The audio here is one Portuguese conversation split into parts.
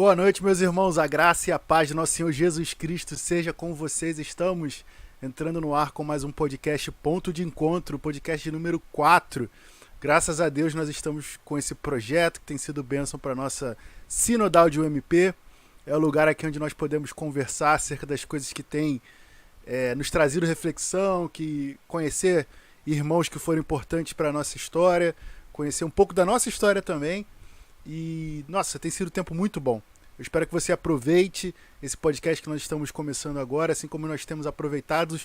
Boa noite, meus irmãos. A graça e a paz de nosso Senhor Jesus Cristo seja com vocês. Estamos entrando no ar com mais um podcast Ponto de Encontro, podcast número 4. Graças a Deus nós estamos com esse projeto que tem sido bênção para a nossa Sinodal de UMP. É o lugar aqui onde nós podemos conversar acerca das coisas que têm nos trazido reflexão, conhecer irmãos que foram importantes para a nossa história, conhecer um pouco da nossa história também. E, nossa, tem sido um tempo muito bom. Eu espero que você aproveite esse podcast que nós estamos começando agora, assim como nós temos aproveitado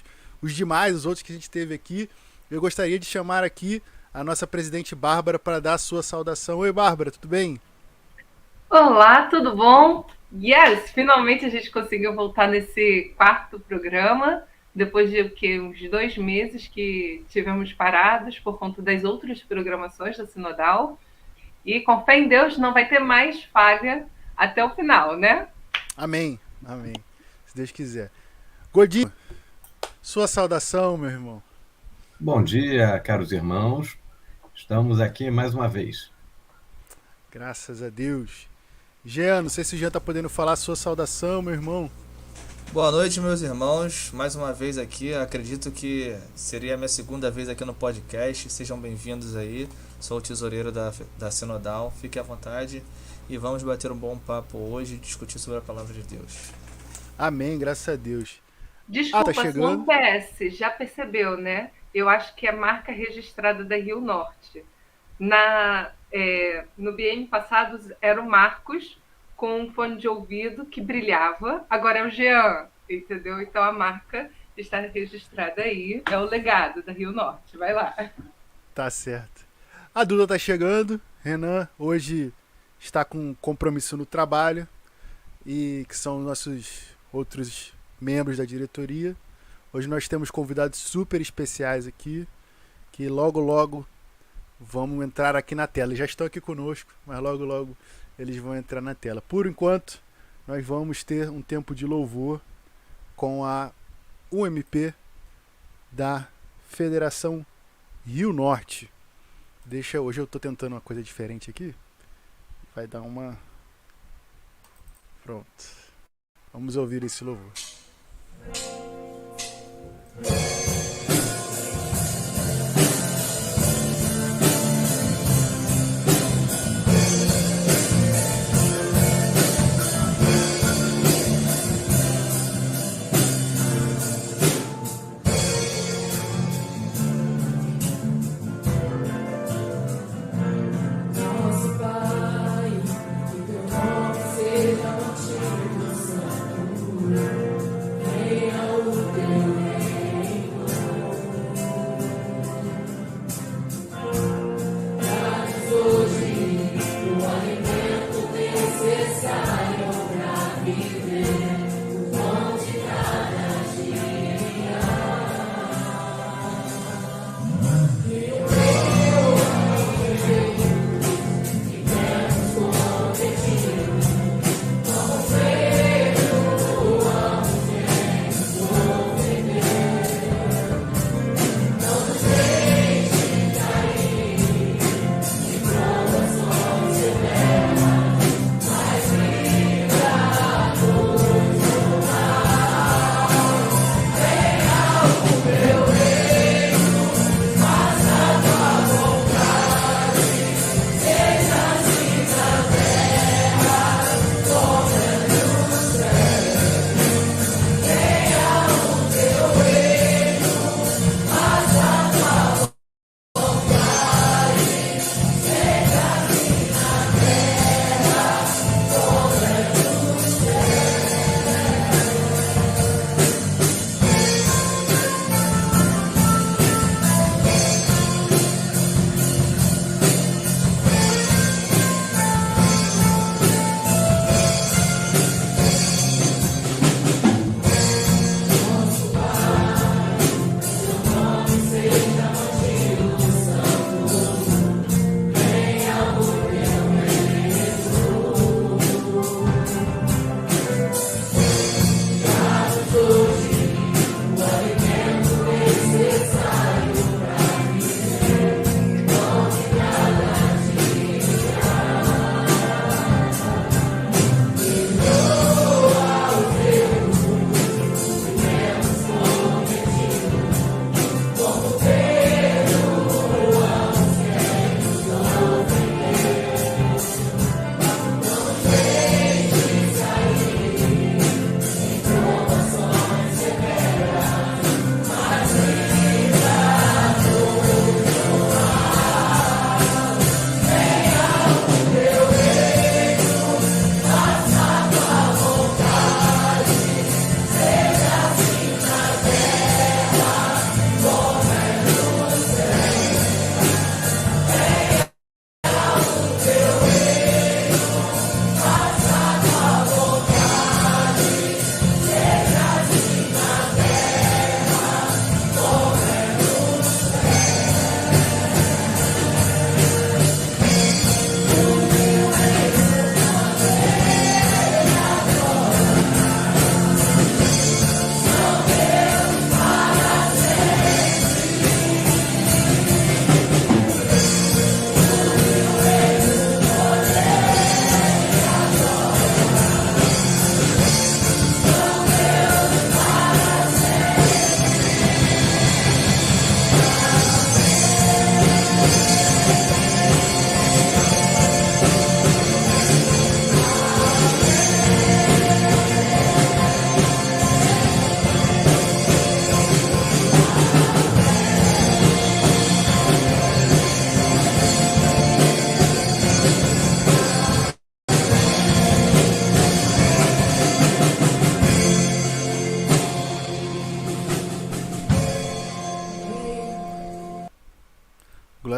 os demais, os outros que a gente teve aqui. Eu gostaria de chamar aqui a nossa presidente Bárbara para dar a sua saudação. Oi, Bárbara, tudo bem? Olá, tudo bom? Yes, finalmente a gente conseguiu voltar nesse quarto programa, depois de uns 2 meses que tivemos parados por conta das outras programações da Sinodal. E com fé em Deus não vai ter mais falha até o final, né? Amém, amém. Se Deus quiser. Godinho, sua saudação, meu irmão. Bom dia, caros irmãos. Estamos aqui mais uma vez. Graças a Deus. Jean, não sei se o Jean está podendo falar a sua saudação, meu irmão. Boa noite, meus irmãos. Mais uma vez aqui. Acredito que seria a minha segunda vez aqui no podcast. Sejam bem-vindos aí. Sou o tesoureiro da Sinodal. Fique à vontade e vamos bater um bom papo hoje e discutir sobre a palavra de Deus. Amém, graças a Deus. Desculpa, tá chegando. um PS, já percebeu, né? Eu acho que é marca registrada da Rio Norte. No BM passado era o Marcos com um fone de ouvido que brilhava, agora é o Jean, entendeu? Então a marca está registrada aí, é o legado da Rio Norte, vai lá. Tá certo. A Duda tá chegando, Renan hoje está com um compromisso no trabalho, e que são nossos outros membros da diretoria. Hoje nós temos convidados super especiais aqui, que logo vão entrar aqui na tela. Eles já estão aqui conosco, mas logo eles vão entrar na tela. Por enquanto, nós vamos ter um tempo de louvor com a UMP da Federação Rio Norte. Hoje eu tô tentando uma coisa diferente aqui. Vai dar uma... Pronto. Vamos ouvir esse louvor.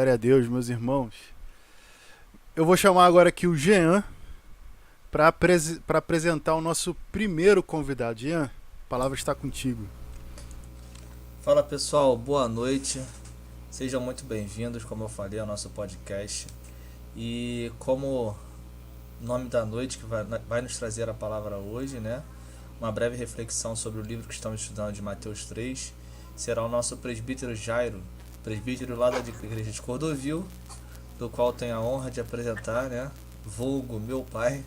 Glória a Deus, meus irmãos. Eu vou chamar agora aqui o Jean para apresentar o nosso primeiro convidado. Jean, a palavra está contigo. Fala pessoal, boa noite. Sejam muito bem-vindos, como eu falei, ao nosso podcast. E como nome da noite que vai nos trazer a palavra hoje, né? Uma breve reflexão sobre o livro que estamos estudando de Mateus 3, será o nosso presbítero Jairo, presbítero lá da igreja de Cordovil, do qual tenho a honra de apresentar, né? Vulgo meu pai,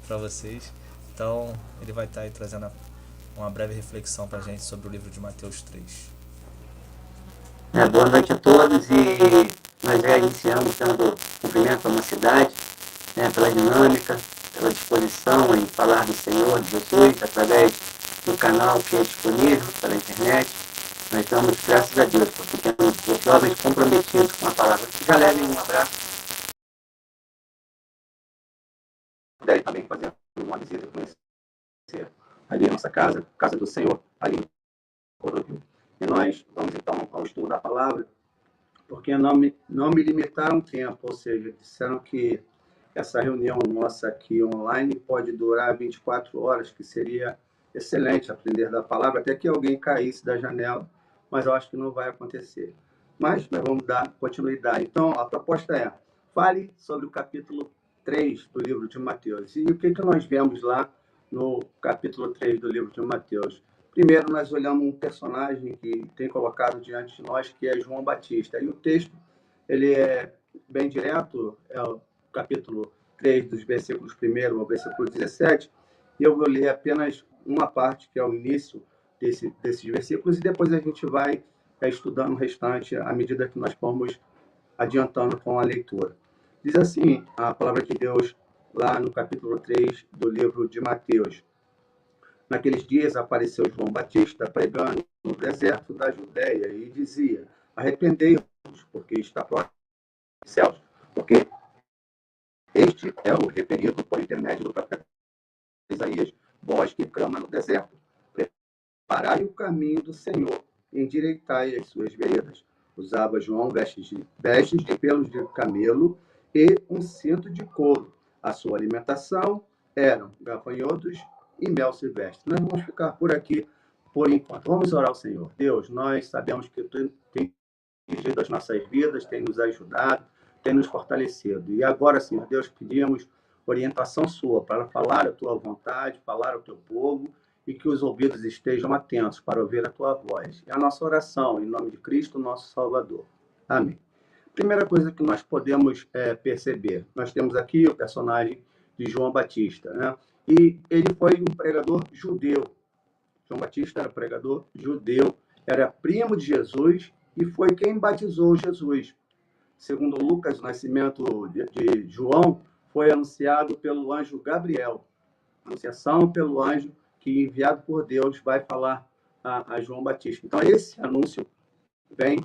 para vocês. Então, ele vai estar aí trazendo uma breve reflexão para a gente sobre o livro de Mateus 3. Boa noite a todos, e nós já iniciamos dando cumprimento à mocidade, pela dinâmica, pela disposição em falar do Senhor, de Jesus, através do canal que é disponível pela internet. Nós damos graças a Deus, porque temos os jovens comprometidos com a palavra. Já levem um abraço. Puderem também fazer uma visita, conhecer ali a nossa casa, casa do Senhor, ali em Cordovil. E nós vamos então ao estudo da palavra, porque não me limitaram o tempo, ou seja, disseram que essa reunião nossa aqui online pode durar 24 horas, que seria excelente aprender da palavra, até que alguém caísse da janela, mas eu acho que não vai acontecer. Mas nós vamos dar continuidade. Então, a proposta é, fale sobre o capítulo 3 do livro de Mateus. E o que nós vemos lá no capítulo 3 do livro de Mateus? Primeiro, nós olhamos um personagem que tem colocado diante de nós, que é João Batista. E o texto, ele é bem direto, é o capítulo 3, dos versículos 1 ao versículo 17, e eu vou ler apenas uma parte, que é o início desses versículos, e depois a gente vai estudando o restante à medida que nós formos adiantando com a leitura. Diz assim a palavra de Deus lá no capítulo 3 do livro de Mateus. Naqueles dias apareceu João Batista pregando no deserto da Judéia e dizia: arrependei-vos, porque está próximo dos céus, porque este é o referido por intermédio do profeta Isaías, voz que clama no deserto: preparai o caminho do Senhor, endireitai as suas veredas. Usava João vestes de pelos de camelo e um cinto de couro. A sua alimentação eram gafanhotos e mel silvestre. Nós vamos ficar por aqui por enquanto. Vamos orar ao Senhor. Deus, nós sabemos que Tu tem dirigido as nossas vidas, tem nos ajudado, tem nos fortalecido. E agora, Senhor Deus, pedimos orientação Sua para falar a Tua vontade, falar ao Teu povo, e que os ouvidos estejam atentos para ouvir a Tua voz. É a nossa oração, em nome de Cristo, nosso Salvador. Amém. Primeira coisa que nós podemos perceber, nós temos aqui o personagem de João Batista, né? E ele foi um pregador judeu. João Batista era pregador judeu, era primo de Jesus e foi quem batizou Jesus. Segundo Lucas, o nascimento de João foi anunciado pelo anjo Gabriel. Anunciação pelo anjo que, enviado por Deus, vai falar a João Batista. Então, esse anúncio vem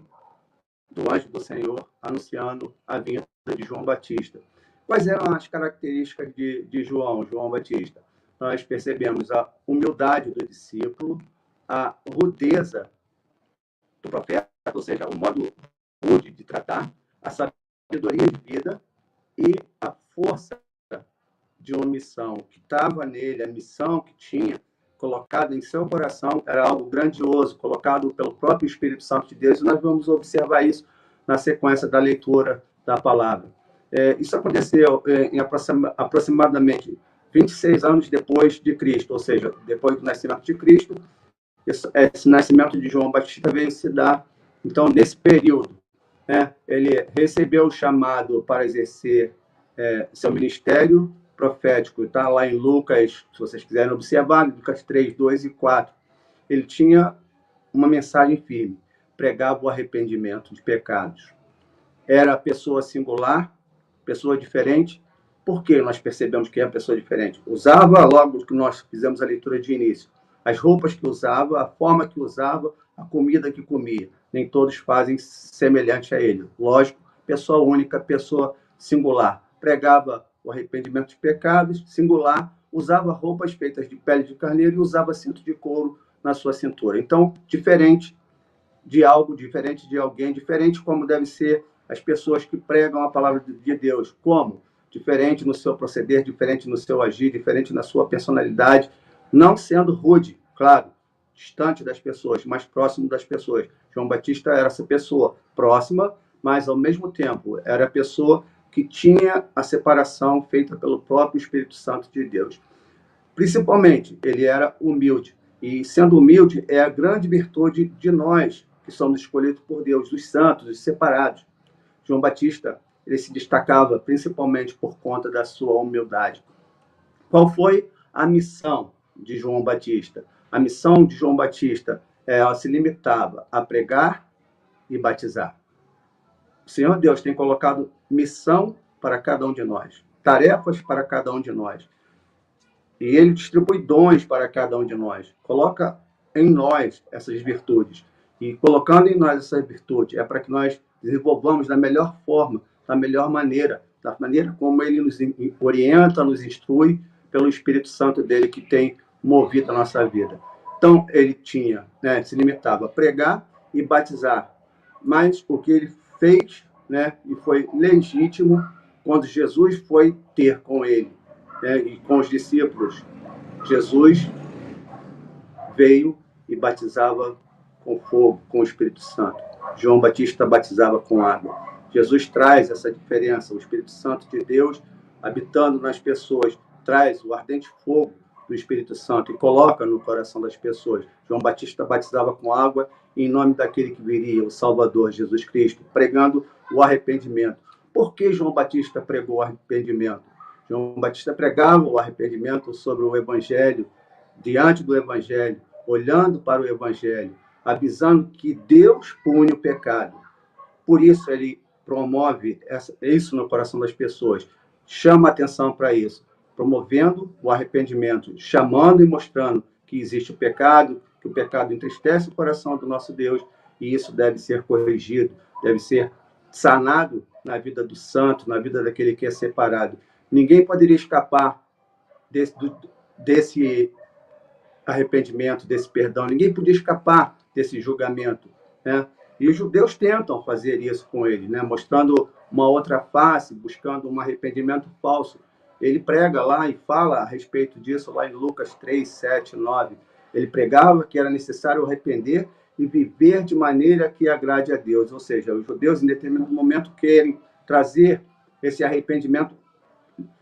do anjo do Senhor anunciando a vinda de João Batista. Quais eram as características de João Batista? Nós percebemos a humildade do discípulo, a rudeza do profeta, ou seja, o modo rude de tratar, a sabedoria de vida e a força de uma missão que estava nele, a missão que tinha colocado em seu coração era algo grandioso, colocado pelo próprio Espírito Santo de Deus, e nós vamos observar isso na sequência da leitura da palavra. Isso aconteceu em aproximadamente 26 anos depois de Cristo, ou seja, depois do nascimento de Cristo, esse nascimento de João Batista veio se dar, então, nesse período. Ele recebeu o chamado para exercer seu ministério profético. Está lá em Lucas, se vocês quiserem observar, Lucas 3, 2 e 4. Ele tinha uma mensagem firme, pregava o arrependimento de pecados. Era pessoa singular, pessoa diferente. Por que nós percebemos que é pessoa diferente? Usava, logo que nós fizemos a leitura de início, as roupas que usava, a forma que usava, a comida que comia. Nem todos fazem semelhante a ele. Lógico, pessoa única, pessoa singular. Pregava o arrependimento de pecados, singular, usava roupas feitas de pele de carneiro e usava cinto de couro na sua cintura. Então, diferente de algo, diferente de alguém, diferente como deve ser as pessoas que pregam a palavra de Deus. Como? Diferente no seu proceder, diferente no seu agir, diferente na sua personalidade, não sendo rude, claro, distante das pessoas, mais próximo das pessoas. João Batista era essa pessoa próxima, mas ao mesmo tempo era a pessoa que tinha a separação feita pelo próprio Espírito Santo de Deus. Principalmente, ele era humilde. E sendo humilde é a grande virtude de nós, que somos escolhidos por Deus, dos santos, dos separados. João Batista, ele se destacava principalmente por conta da sua humildade. Qual foi a missão de João Batista? A missão de João Batista, ela se limitava a pregar e batizar. O Senhor Deus tem colocado missão para cada um de nós, tarefas para cada um de nós. E Ele distribui dons para cada um de nós. Coloca em nós essas virtudes. E colocando em nós essas virtudes é para que nós desenvolvamos da melhor forma, da melhor maneira, da maneira como Ele nos orienta, nos instrui pelo Espírito Santo dele que tem movido a nossa vida. Então, ele tinha, se limitava a pregar e batizar. Mas o que ele fez, e foi legítimo quando Jesus foi ter com ele, e com os discípulos. Jesus veio e batizava com fogo, com o Espírito Santo. João Batista batizava com água. Jesus traz essa diferença. O Espírito Santo de Deus, habitando nas pessoas, traz o ardente fogo do Espírito Santo e coloca no coração das pessoas. João Batista batizava com água em nome daquele que viria, o Salvador, Jesus Cristo, pregando o arrependimento. Por que João Batista pregou o arrependimento? João Batista pregava o arrependimento sobre o Evangelho, diante do Evangelho, olhando para o Evangelho, avisando que Deus pune o pecado. Por isso ele promove isso no coração das pessoas, chama atenção para isso, promovendo o arrependimento, chamando e mostrando que existe o pecado, que o pecado entristece o coração do nosso Deus, e isso deve ser corrigido, deve ser sanado na vida do santo, na vida daquele que é separado. Ninguém poderia escapar desse arrependimento, desse perdão. Ninguém podia escapar desse julgamento, E os judeus tentam fazer isso com ele, mostrando uma outra face, buscando um arrependimento falso. Ele prega lá e fala a respeito disso, lá em Lucas 3, 7, 9. Ele pregava que era necessário arrepender e viver de maneira que agrade a Deus. Ou seja, os judeus, em determinado momento, querem trazer esse arrependimento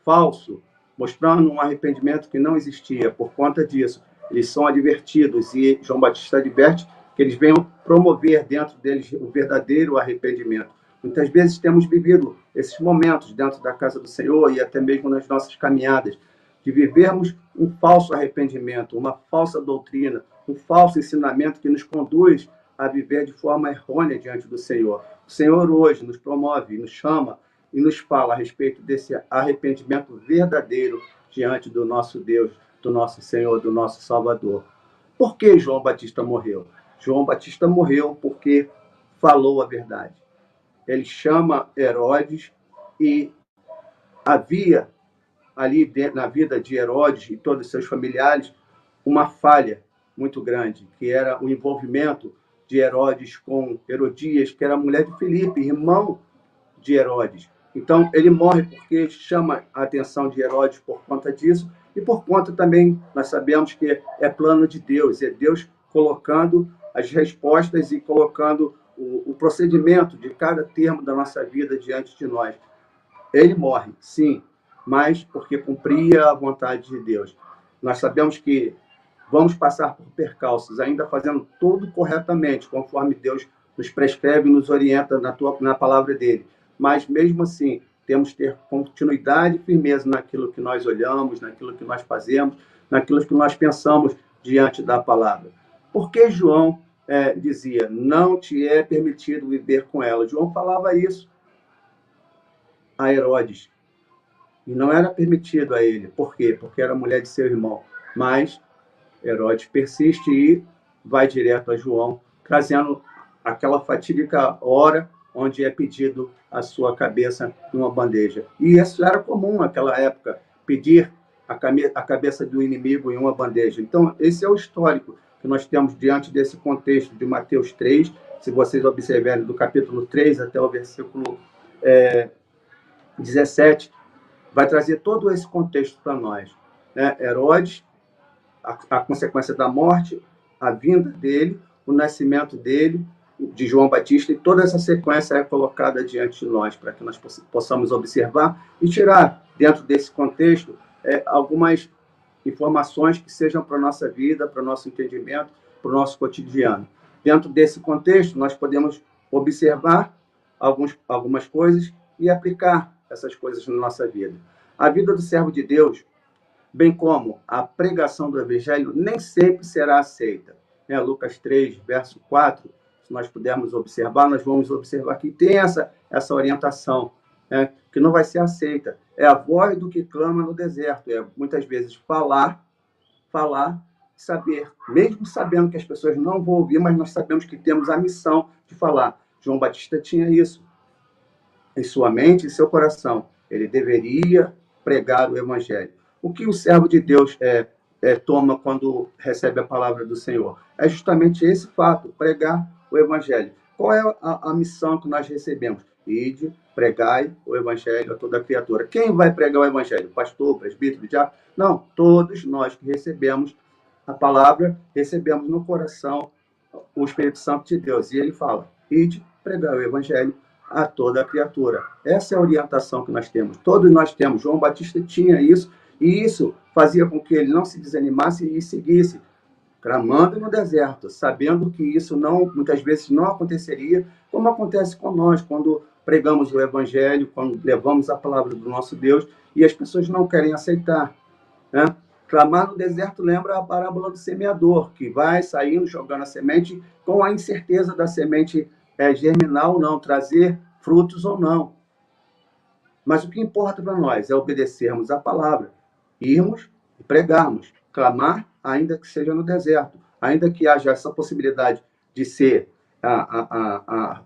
falso, mostrando um arrependimento que não existia. Por conta disso, eles são advertidos, e João Batista adverte que eles venham promover dentro deles o verdadeiro arrependimento. Muitas vezes temos vivido esses momentos dentro da casa do Senhor e até mesmo nas nossas caminhadas, de vivermos um falso arrependimento, uma falsa doutrina, um falso ensinamento que nos conduz a viver de forma errônea diante do Senhor. O Senhor hoje nos promove, nos chama e nos fala a respeito desse arrependimento verdadeiro diante do nosso Deus, do nosso Senhor, do nosso Salvador. Por que João Batista morreu? João Batista morreu porque falou a verdade. Ele chama Herodes e havia ali na vida de Herodes e todos os seus familiares uma falha muito grande, que era o envolvimento de Herodes com Herodias, que era a mulher de Filipe, irmão de Herodes. Então, ele morre porque chama a atenção de Herodes por conta disso e por conta também, nós sabemos que é plano de Deus, é Deus colocando as respostas e colocando o procedimento de cada termo da nossa vida diante de nós. Ele morre, sim, mas porque cumpria a vontade de Deus. Nós sabemos que vamos passar por percalços, ainda fazendo tudo corretamente, conforme Deus nos prescreve e nos orienta na palavra dele. Mas, mesmo assim, temos que ter continuidade e firmeza naquilo que nós olhamos, naquilo que nós fazemos, naquilo que nós pensamos diante da palavra. Por que João dizia, não te é permitido viver com ela? João falava isso a Herodes. E não era permitido a ele. Por quê? Porque era mulher de seu irmão. Mas Herodes persiste e vai direto a João, trazendo aquela fatídica hora onde é pedido a sua cabeça numa bandeja. E isso era comum naquela época, pedir a cabeça do inimigo em uma bandeja. Então, esse é o histórico. que nós temos diante desse contexto de Mateus 3, se vocês observarem do capítulo 3 até o versículo 17, vai trazer todo esse contexto para nós, né? Herodes, a consequência da morte, a vinda dele, o nascimento dele, de João Batista, e toda essa sequência é colocada diante de nós, para que nós possamos observar e tirar, dentro desse contexto, algumas informações que sejam para a nossa vida, para o nosso entendimento, para o nosso cotidiano. Dentro desse contexto, nós podemos observar algumas coisas e aplicar essas coisas na nossa vida. A vida do servo de Deus, bem como a pregação do Evangelho, nem sempre será aceita. Lucas 3, verso 4, se nós pudermos observar, nós vamos observar que tem essa orientação, que não vai ser aceita. É a voz do que clama no deserto. Muitas vezes falar, saber, mesmo sabendo que as pessoas não vão ouvir, mas nós sabemos que temos a missão de falar. João Batista tinha isso em sua mente e seu coração. Ele deveria pregar o Evangelho. O que o servo de Deus toma quando recebe a palavra do Senhor? É justamente esse fato, pregar o Evangelho. Qual é a missão que nós recebemos? Ide, pregai o Evangelho a toda criatura. Quem vai pregar o Evangelho? Pastor, presbítero, diácono? Não, todos nós que recebemos a palavra, recebemos no coração o Espírito Santo de Deus. E ele fala, ide, pregai o Evangelho a toda criatura. Essa é a orientação que nós temos. Todos nós temos. João Batista tinha isso, e isso fazia com que ele não se desanimasse e seguisse, clamando no deserto, sabendo que isso muitas vezes não aconteceria, como acontece com nós, quando pregamos o Evangelho, quando levamos a palavra do nosso Deus, e as pessoas não querem aceitar, né? Clamar no deserto lembra a parábola do semeador, que vai saindo, jogando a semente, com a incerteza da semente germinar ou não, trazer frutos ou não. Mas o que importa para nós é obedecermos a palavra, irmos e pregarmos, clamar, ainda que seja no deserto, ainda que haja essa possibilidade de ser a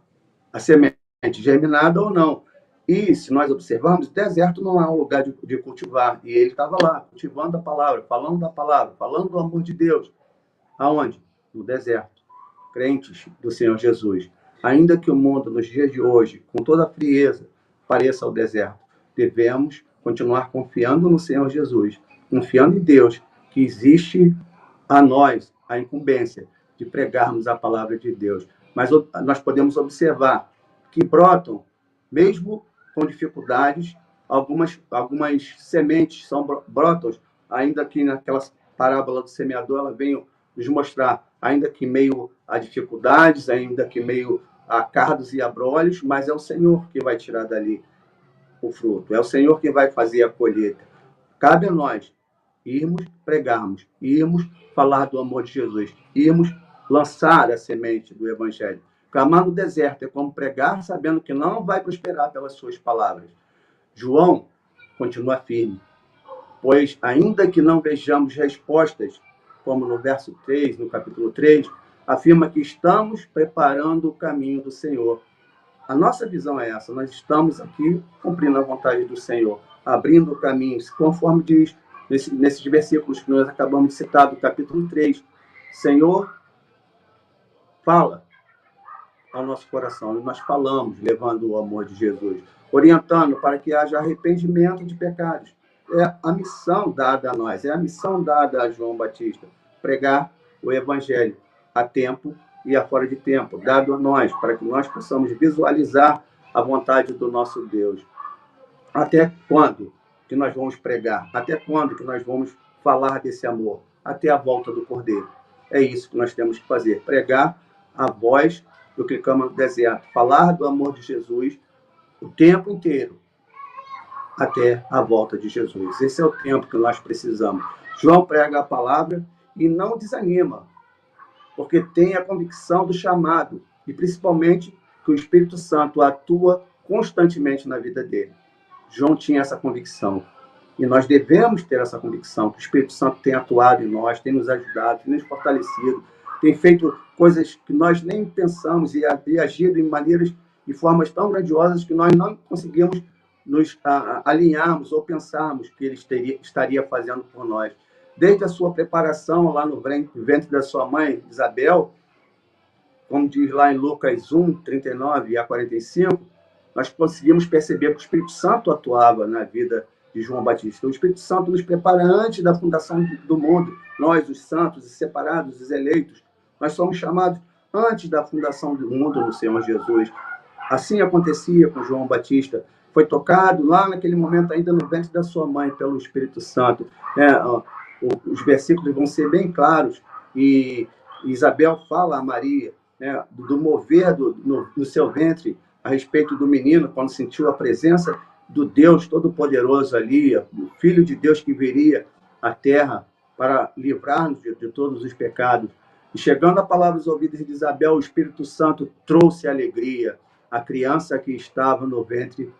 semente germinada ou não. E, se nós observarmos, o deserto não é um lugar de cultivar. E ele estava lá, cultivando a palavra, falando da palavra, falando do amor de Deus. Aonde? No deserto. Crentes do Senhor Jesus. Ainda que o mundo, nos dias de hoje, com toda a frieza, pareça ao deserto, devemos continuar confiando no Senhor Jesus, confiando em Deus, que existe a nós a incumbência de pregarmos a palavra de Deus. Mas nós podemos observar que brotam, mesmo com dificuldades, algumas sementes brotam, ainda que naquela parábola do semeador, ela vem nos mostrar, ainda que meio a dificuldades, ainda que meio a cardos e abrolhos, mas é o Senhor que vai tirar dali o fruto, é o Senhor que vai fazer a colheita. Cabe a nós irmos pregarmos, irmos falar do amor de Jesus, irmos lançar a semente do Evangelho. Clamar no deserto é como pregar sabendo que não vai prosperar pelas suas palavras. João continua firme, pois ainda que não vejamos respostas, como no verso 3, no capítulo 3, afirma que estamos preparando o caminho do Senhor. A nossa visão é essa, nós estamos aqui cumprindo a vontade do Senhor, abrindo caminhos, conforme diz nesses versículos que nós acabamos de citar, do capítulo 3. Senhor, fala ao nosso coração, e nós falamos, levando o amor de Jesus, orientando para que haja arrependimento de pecados. É a missão dada a nós, é a missão dada a João Batista, pregar o Evangelho a tempo e a fora de tempo, dado a nós, para que nós possamos visualizar a vontade do nosso Deus. Até quando que nós vamos pregar? Até quando que nós vamos falar desse amor? Até a volta do Cordeiro. É isso que nós temos que fazer, pregar a voz do que clama no deserto, falar do amor de Jesus o tempo inteiro, até a volta de Jesus. Esse é o tempo que nós precisamos. João prega a palavra e não desanima, porque tem a convicção do chamado, e principalmente que o Espírito Santo atua constantemente na vida dele. João tinha essa convicção, e nós devemos ter essa convicção, que o Espírito Santo tem atuado em nós, tem nos ajudado, tem nos fortalecido, tem feito coisas que nós nem pensamos e agido em maneiras e formas tão grandiosas que nós não conseguimos nos alinharmos ou pensarmos que ele estaria fazendo por nós. desde a sua preparação lá no ventre da sua mãe, Isabel, como diz lá em Lucas 1, 39 a 45, nós conseguimos perceber que o Espírito Santo atuava na vida de João Batista. O Espírito Santo nos prepara antes da fundação do mundo. Nós, os santos, os separados, os eleitos, nós somos chamados antes da fundação do mundo no Senhor Jesus. Assim acontecia com João Batista. Foi tocado lá naquele momento, ainda no ventre da sua mãe, pelo Espírito Santo. Os versículos vão ser bem claros. E Isabel fala a Maria, do mover no seu ventre a respeito do menino, quando sentiu a presença do Deus Todo-Poderoso ali, o Filho de Deus que viria à terra para livrar-nos de todos os pecados. E chegando a palavra aos ouvidos de Isabel, o Espírito Santo trouxe alegria. A criança que estava no ventre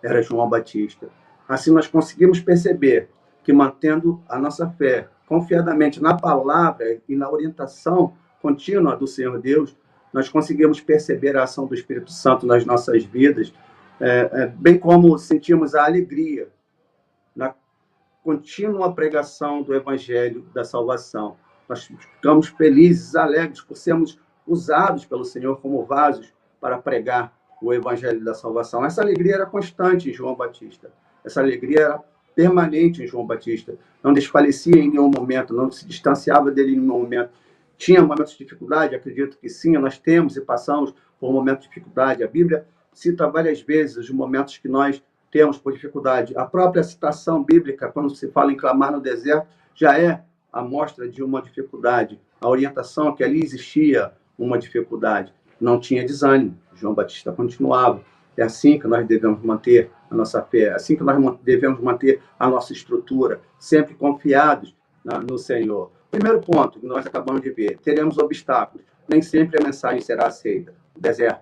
era João Batista. Assim nós conseguimos perceber que, mantendo a nossa fé confiadamente na palavra e na orientação contínua do Senhor Deus, nós conseguimos perceber a ação do Espírito Santo nas nossas vidas, bem como sentimos a alegria na contínua pregação do Evangelho da salvação. Nós ficamos felizes, alegres por sermos usados pelo Senhor como vasos para pregar o Evangelho da salvação. Essa alegria era constante em João Batista. Essa alegria era permanente em João Batista. Não desfalecia em nenhum momento, não se distanciava dele em nenhum momento. Tinha momentos de dificuldade? Acredito que sim, nós temos e passamos por momentos de dificuldade. A Bíblia cita várias vezes os momentos que nós temos por dificuldade. A própria citação bíblica, quando se fala em clamar no deserto, já é a mostra de uma dificuldade. A orientação que ali existia uma dificuldade. Não tinha desânimo. João Batista continuava. É assim que nós devemos manter a nossa fé, é assim que nós devemos manter a nossa estrutura, sempre confiados no Senhor. Primeiro ponto que nós acabamos de ver, teremos obstáculos. Nem sempre a mensagem será aceita. Deserto.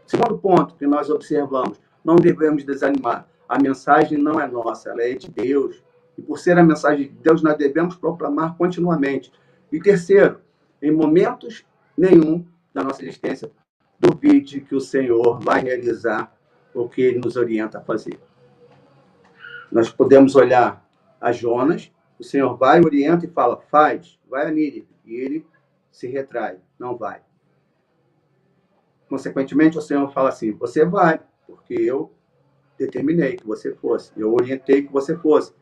Segundo ponto que nós observamos, não devemos desanimar. A mensagem não é nossa, ela é de Deus. E por ser a mensagem de Deus, nós devemos proclamar continuamente. E terceiro, em momentos nenhum da nossa existência, duvide que o Senhor vai realizar o que Ele nos orienta a fazer. Nós podemos olhar a Jonas, o Senhor vai, orienta e fala, faz, vai a Nínive. E ele se retrai, não vai. Consequentemente, o Senhor fala assim, você vai, porque eu determinei que você fosse, eu orientei que você fosse.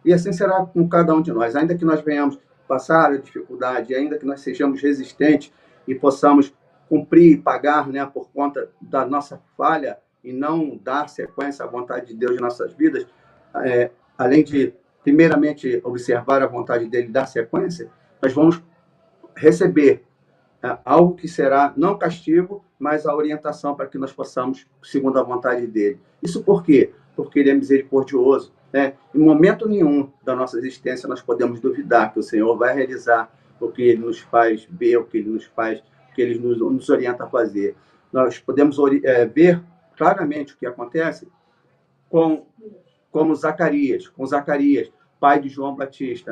E assim será com cada um de nós. Ainda que nós venhamos passar a dificuldade, ainda que nós sejamos resistentes e possamos cumprir e pagar, por conta da nossa falha e não dar sequência à vontade de Deus em nossas vidas, além de, primeiramente, observar a vontade dele e dar sequência, nós vamos receber algo que será não castigo, mas a orientação para que nós possamos, segundo a vontade dele. Isso por quê? Porque ele é misericordioso. Em momento nenhum da nossa existência nós podemos duvidar que o Senhor vai realizar o que ele nos faz ver, o que ele nos faz, o que ele nos orienta a fazer. Nós podemos ver claramente o que acontece com Zacarias, pai de João Batista,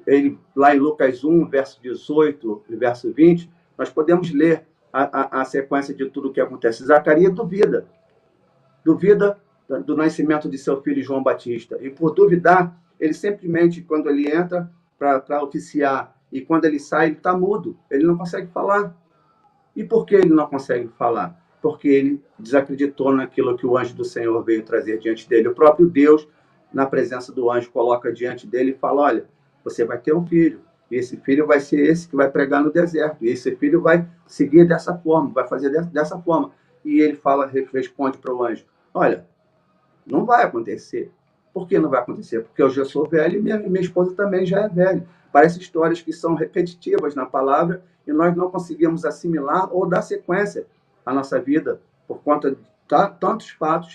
Ele, lá em Lucas 1, verso 18 e verso 20, nós podemos ler a sequência de tudo o que acontece. Zacarias duvida do nascimento de seu filho João Batista. E por duvidar, ele simplesmente, quando ele entra para oficiar e quando ele sai, ele está mudo, ele não consegue falar. E por que ele não consegue falar? Porque ele desacreditou naquilo que o anjo do Senhor veio trazer diante dele. O próprio Deus, na presença do anjo, coloca diante dele e fala, olha, você vai ter um filho, e esse filho vai ser esse que vai pregar no deserto, e esse filho vai seguir dessa forma, vai fazer dessa forma. E ele responde para o anjo, olha, não vai acontecer. Por que não vai acontecer? Porque eu já sou velho e minha esposa também já é velha. Parecem histórias que são repetitivas na palavra e nós não conseguimos assimilar ou dar sequência à nossa vida por conta de tantos fatos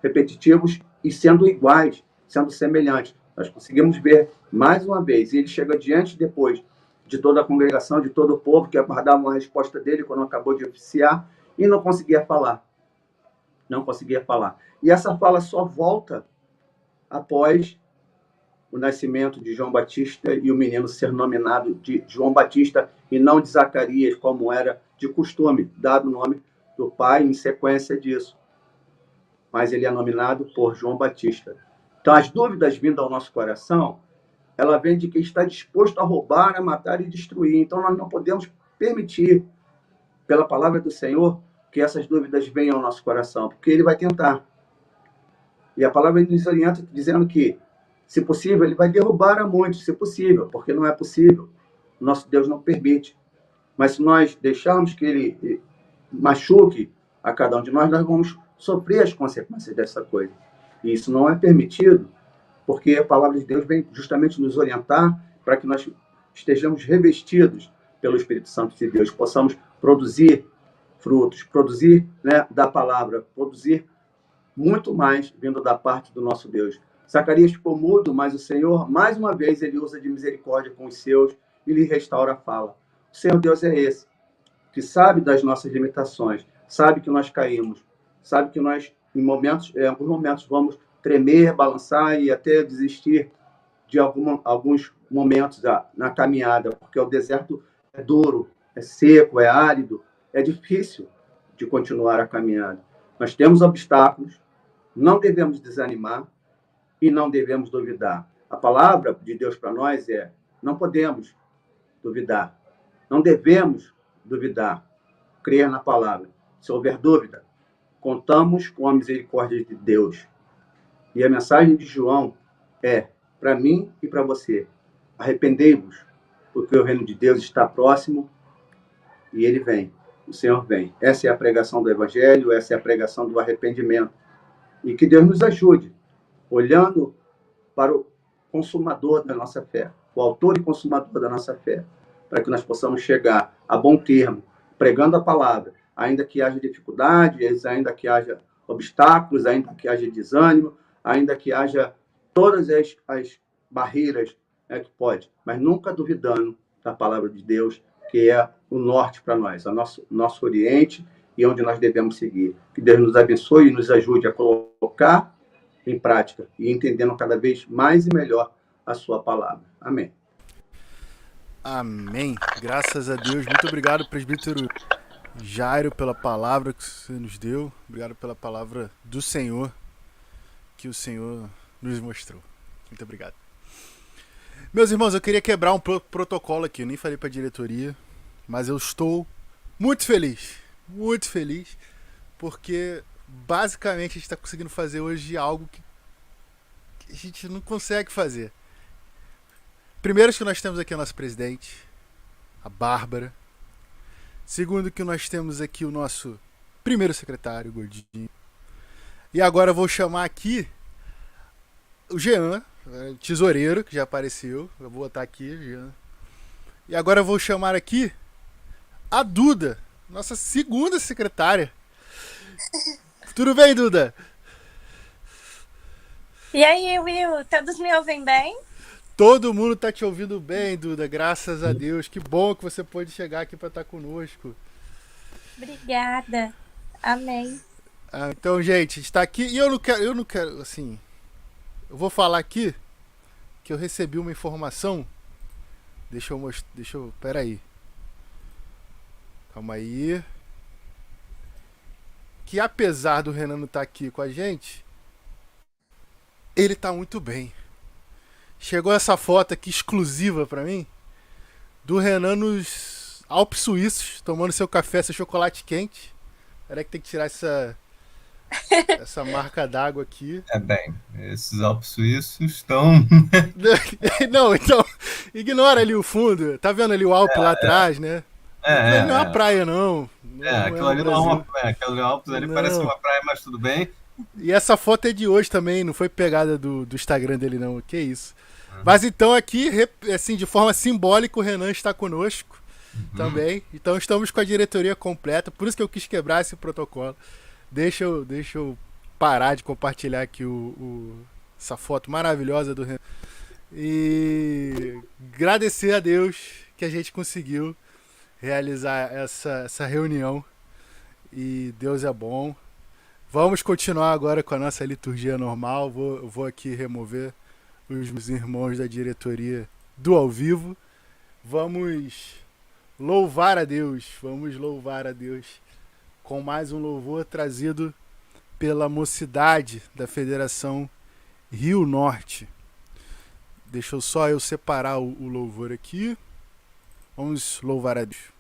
repetitivos e sendo iguais, sendo semelhantes. Nós conseguimos ver mais uma vez. E ele chega diante depois de toda a congregação, de todo o povo que aguardava uma resposta dele quando acabou de oficiar e não conseguia falar. Não conseguia falar. E essa fala só volta após o nascimento de João Batista e o menino ser nominado de João Batista e não de Zacarias, como era de costume, dado o nome do pai em sequência disso. Mas ele é nominado por João Batista. Então, as dúvidas vindo ao nosso coração, ela vem de quem está disposto a roubar, a matar e destruir. Então, nós não podemos permitir, pela palavra do Senhor, que essas dúvidas venham ao nosso coração, porque ele vai tentar. E a palavra nos orienta dizendo que, se possível, ele vai derrubar a muitos, se possível, porque não é possível. Nosso Deus não permite. Mas se nós deixarmos que ele machuque a cada um de nós, nós vamos sofrer as consequências dessa coisa. E isso não é permitido, porque a palavra de Deus vem justamente nos orientar para que nós estejamos revestidos pelo Espírito Santo de Deus, possamos produzir frutos, produzir, né, da palavra, produzir muito mais vindo da parte do nosso Deus. Zacarias ficou mudo, mas o Senhor, mais uma vez, ele usa de misericórdia com os seus e lhe restaura a fala. O Senhor Deus é esse, que sabe das nossas limitações, sabe que nós caímos, sabe que nós, em alguns momentos, vamos tremer, balançar e até desistir de alguns momentos na caminhada, porque o deserto é duro, é seco, é árido, é difícil de continuar a caminhada. Nós temos obstáculos, não devemos desanimar e não devemos duvidar. A palavra de Deus para nós é: não podemos duvidar, não devemos duvidar, crer na palavra. Se houver dúvida, contamos com a misericórdia de Deus. E a mensagem de João é para mim e para você: arrependei-vos, porque o reino de Deus está próximo e ele vem, o Senhor vem. Essa é a pregação do Evangelho, essa é a pregação do arrependimento. E que Deus nos ajude, olhando para o consumador da nossa fé, o autor e consumador da nossa fé, para que nós possamos chegar a bom termo, pregando a palavra, ainda que haja dificuldades, ainda que haja obstáculos, ainda que haja desânimo, ainda que haja todas as barreiras, que pode, mas nunca duvidando da palavra de Deus, que é o norte para nós, nosso oriente e onde nós devemos seguir. Que Deus nos abençoe e nos ajude a colocar em prática e entendendo cada vez mais e melhor a sua palavra. Amém. Amém. Graças a Deus. Muito obrigado, presbítero Jairo, pela palavra que você nos deu. Obrigado pela palavra do Senhor que o Senhor nos mostrou. Muito obrigado. Meus irmãos, eu queria quebrar um protocolo aqui. Eu nem falei para a diretoria, mas eu estou muito feliz, porque basicamente a gente está conseguindo fazer hoje algo que a gente não consegue fazer. Primeiro que nós temos aqui a nossa presidente, a Bárbara. Segundo que nós temos aqui o nosso primeiro secretário, o Gordinho. E agora eu vou chamar aqui o Jean, tesoureiro, que já apareceu. Eu vou botar aqui, Jean. E agora eu vou chamar aqui a Duda, nossa segunda secretária. Tudo bem, Duda? E aí, Will, todos me ouvem bem? Todo mundo tá te ouvindo bem, Duda, graças a Deus. Que bom que você pôde chegar aqui para estar conosco. Obrigada. Amém. Então, gente, está aqui e eu não quero, assim, eu vou falar aqui que eu recebi uma informação. Pera aí. Calma aí. Que apesar do Renan não estar aqui com a gente, ele tá muito bem. Chegou essa foto aqui exclusiva pra mim do Renan nos Alpes Suíços, tomando seu café, seu chocolate quente. Peraí que tem que tirar essa marca d'água aqui. Bem, esses Alpes Suíços estão... Não, então, ignora ali o fundo. Tá vendo ali o Alpe lá atrás, né? Não é uma praia, não. Aquilo ali não é uma praia. Aquele Alpes ali parece uma praia, mas tudo bem. E essa foto é de hoje também, não foi pegada do Instagram dele, não. Que isso. Mas então aqui, assim, de forma simbólica, o Renan está conosco também. Então estamos com a diretoria completa. Por isso que eu quis quebrar esse protocolo. Deixa eu parar de compartilhar aqui essa foto maravilhosa do Renan. E agradecer a Deus que a gente conseguiu realizar essa reunião. E Deus é bom. Vamos continuar agora com a nossa liturgia normal. Vou aqui remover os meus irmãos da diretoria do ao vivo. Vamos louvar a Deus. Com mais um louvor trazido pela mocidade da Federação Rio Norte. Deixa eu só eu separar o louvor aqui. Vamos louvar a Deus.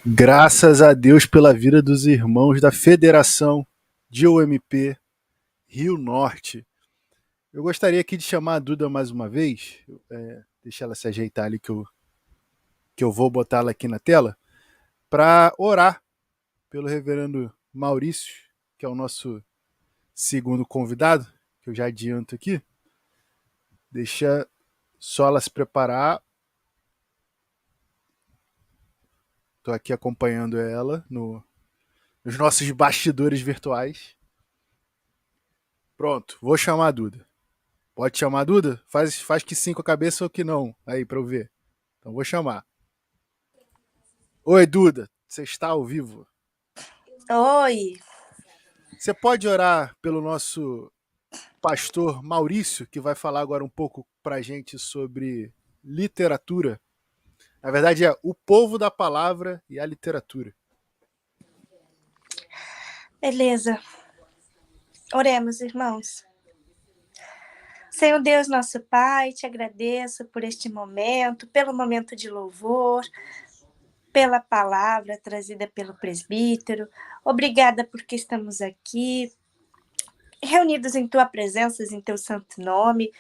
Graças a Deus pela vida dos irmãos da Federação de UMP Rio Norte. Eu gostaria aqui de chamar a Duda mais uma vez, deixa ela se ajeitar ali que eu vou botá-la aqui na tela, para orar pelo reverendo Maurício, que é o nosso segundo convidado, que eu já adianto aqui. Deixa só ela se preparar. Estou aqui acompanhando ela nos nossos bastidores virtuais. Pronto, vou chamar a Duda. Pode chamar a Duda? Faz que sim com a cabeça ou que não, aí para eu ver. Então vou chamar. Oi, Duda, você está ao vivo? Oi. Você pode orar pelo nosso pastor Maurício, que vai falar agora um pouco para a gente sobre literatura. Na verdade, é o povo da palavra e a literatura. Beleza. Oremos, irmãos. Senhor Deus, nosso Pai, te agradeço por este momento, pelo momento de louvor, pela palavra trazida pelo presbítero. Obrigada porque estamos aqui, reunidos em tua presença, em teu santo nome.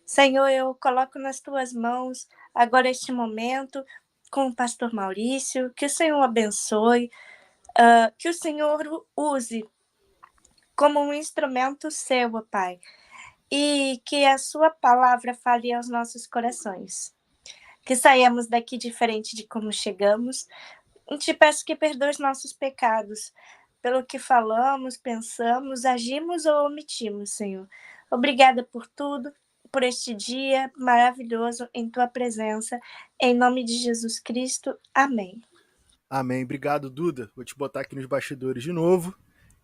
Senhor, eu coloco nas tuas mãos agora este momento com o pastor Maurício, que o Senhor abençoe, que o Senhor use como um instrumento seu, ó Pai, e que a sua palavra fale aos nossos corações. Que saiamos daqui diferente de como chegamos. E te peço que perdoe os nossos pecados, pelo que falamos, pensamos, agimos ou omitimos, Senhor. Obrigada por tudo, por este dia maravilhoso em tua presença. Em nome de Jesus Cristo. Amém. Amém. Obrigado, Duda. Vou te botar aqui nos bastidores de novo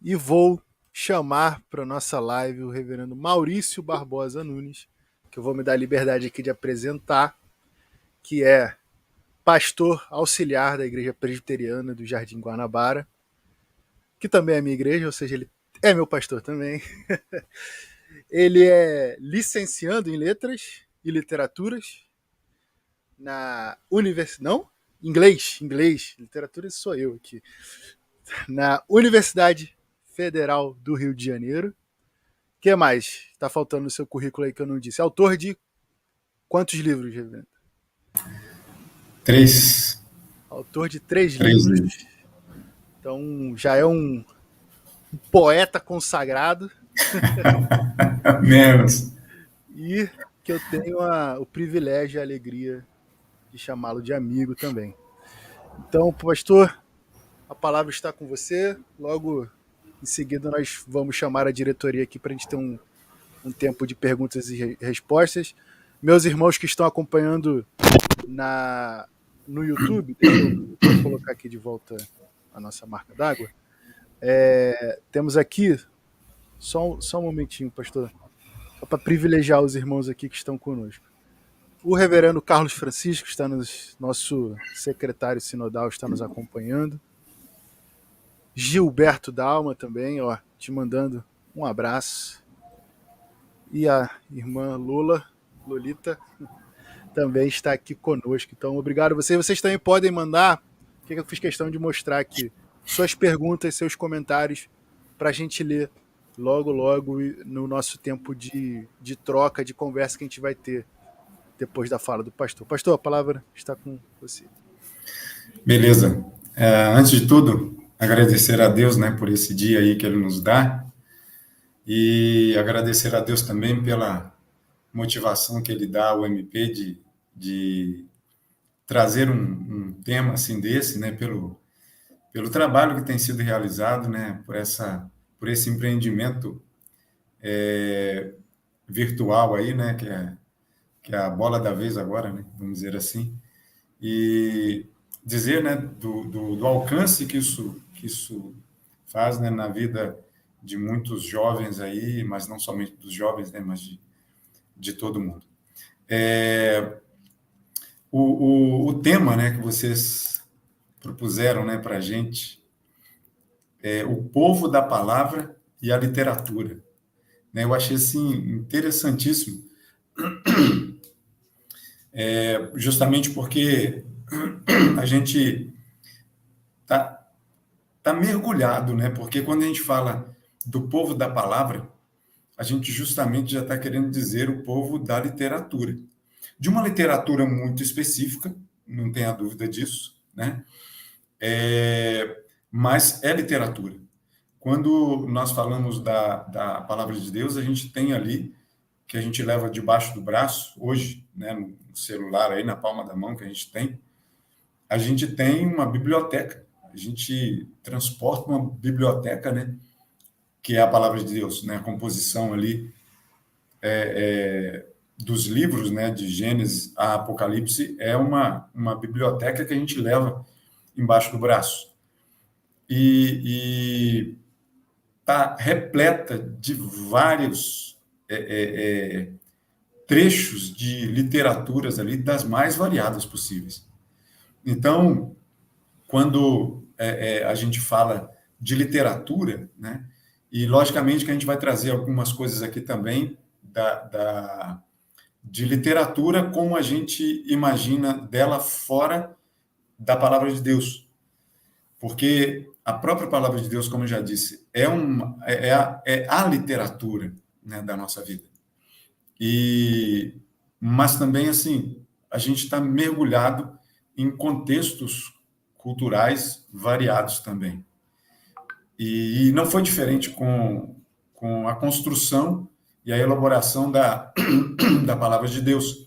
e vou chamar para nossa live o reverendo Maurício Barbosa Nunes, que eu vou me dar a liberdade aqui de apresentar, que é pastor auxiliar da Igreja Presbiteriana do Jardim Guanabara, que também é minha igreja, ou seja, ele é meu pastor também. Ele é licenciando em Letras e Literaturas na universidade... Não? Inglês. Literatura sou eu aqui. Na Universidade Federal do Rio de Janeiro. O que mais? Está faltando no seu currículo aí que eu não disse. Autor de quantos livros, reverendo? 3. Autor de 3 livros. Então já é um poeta consagrado. Menos. E que eu tenho o privilégio e a alegria de chamá-lo de amigo também. Então, pastor, a palavra está com você. Logo em seguida nós vamos chamar a diretoria aqui para a gente ter um tempo de perguntas e respostas. Meus irmãos que estão acompanhando no YouTube, deixa eu colocar aqui de volta a nossa marca d'água. Temos aqui, só um momentinho, pastor, só para privilegiar os irmãos aqui que estão conosco. O reverendo Carlos Francisco, nosso secretário sinodal, está nos acompanhando. Gilberto Dalma também, te mandando um abraço. E a irmã Lolita, também está aqui conosco. Então, obrigado a vocês. Vocês também podem mandar, o que eu fiz questão de mostrar aqui, suas perguntas, seus comentários, para a gente ler logo no nosso tempo de troca, de conversa que a gente vai ter depois da fala do pastor. Pastor, a palavra está com você. Beleza. Antes de tudo, agradecer a Deus, né, por esse dia aí que Ele nos dá e agradecer a Deus também pela motivação que Ele dá ao MP de trazer um tema assim desse, né, pelo trabalho que tem sido realizado, né, por esse empreendimento virtual aí, né, que é a bola da vez agora, né, vamos dizer assim, e dizer, né, do alcance que isso faz, né, na vida de muitos jovens aí, mas não somente dos jovens, né, mas de todo mundo. O tema, né, que vocês propuseram, né, para a gente é o povo da palavra e a literatura. Né, eu achei assim interessantíssimo, justamente porque a gente tá mergulhado, né? Porque quando a gente fala do povo da palavra, a gente justamente já está querendo dizer o povo da literatura. De uma literatura muito específica, não tenha dúvida disso, né? Mas é literatura. Quando nós falamos da palavra de Deus, a gente tem ali, que a gente leva debaixo do braço, hoje, né, no celular, aí na palma da mão que a gente tem uma biblioteca. A gente transporta uma biblioteca, né, que é a palavra de Deus, né, a composição ali dos livros, né, de Gênesis a Apocalipse, é uma biblioteca que a gente leva embaixo do braço. E está repleta de vários trechos de literaturas ali das mais variadas possíveis. Então, quando a gente fala de literatura, né, e logicamente que a gente vai trazer algumas coisas aqui também de literatura como a gente imagina dela fora da palavra de Deus. Porque a própria palavra de Deus, como eu já disse, é a literatura, né, da nossa vida. Mas também, assim, a gente está mergulhado em contextos culturais variados também. E não foi diferente com a construção e a elaboração da palavra de Deus,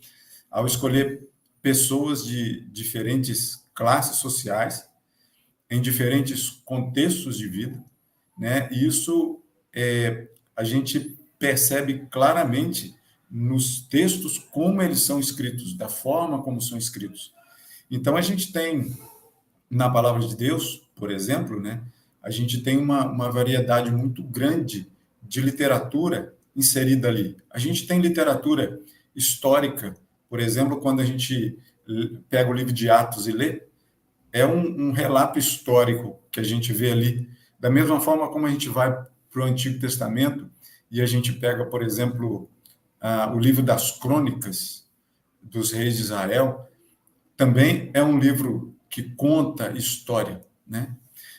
ao escolher pessoas de diferentes classes sociais, em diferentes contextos de vida, né? E isso a gente percebe claramente nos textos como eles são escritos, da forma como são escritos. Então, a gente tem, na palavra de Deus, por exemplo, né, a gente tem uma variedade muito grande de literatura inserida ali. A gente tem literatura histórica, por exemplo, quando a gente pega o livro de Atos e lê, é um relato histórico que a gente vê ali, da mesma forma como a gente vai para o Antigo Testamento e a gente pega, por exemplo, o livro das Crônicas dos Reis de Israel, também é um livro que conta história, né?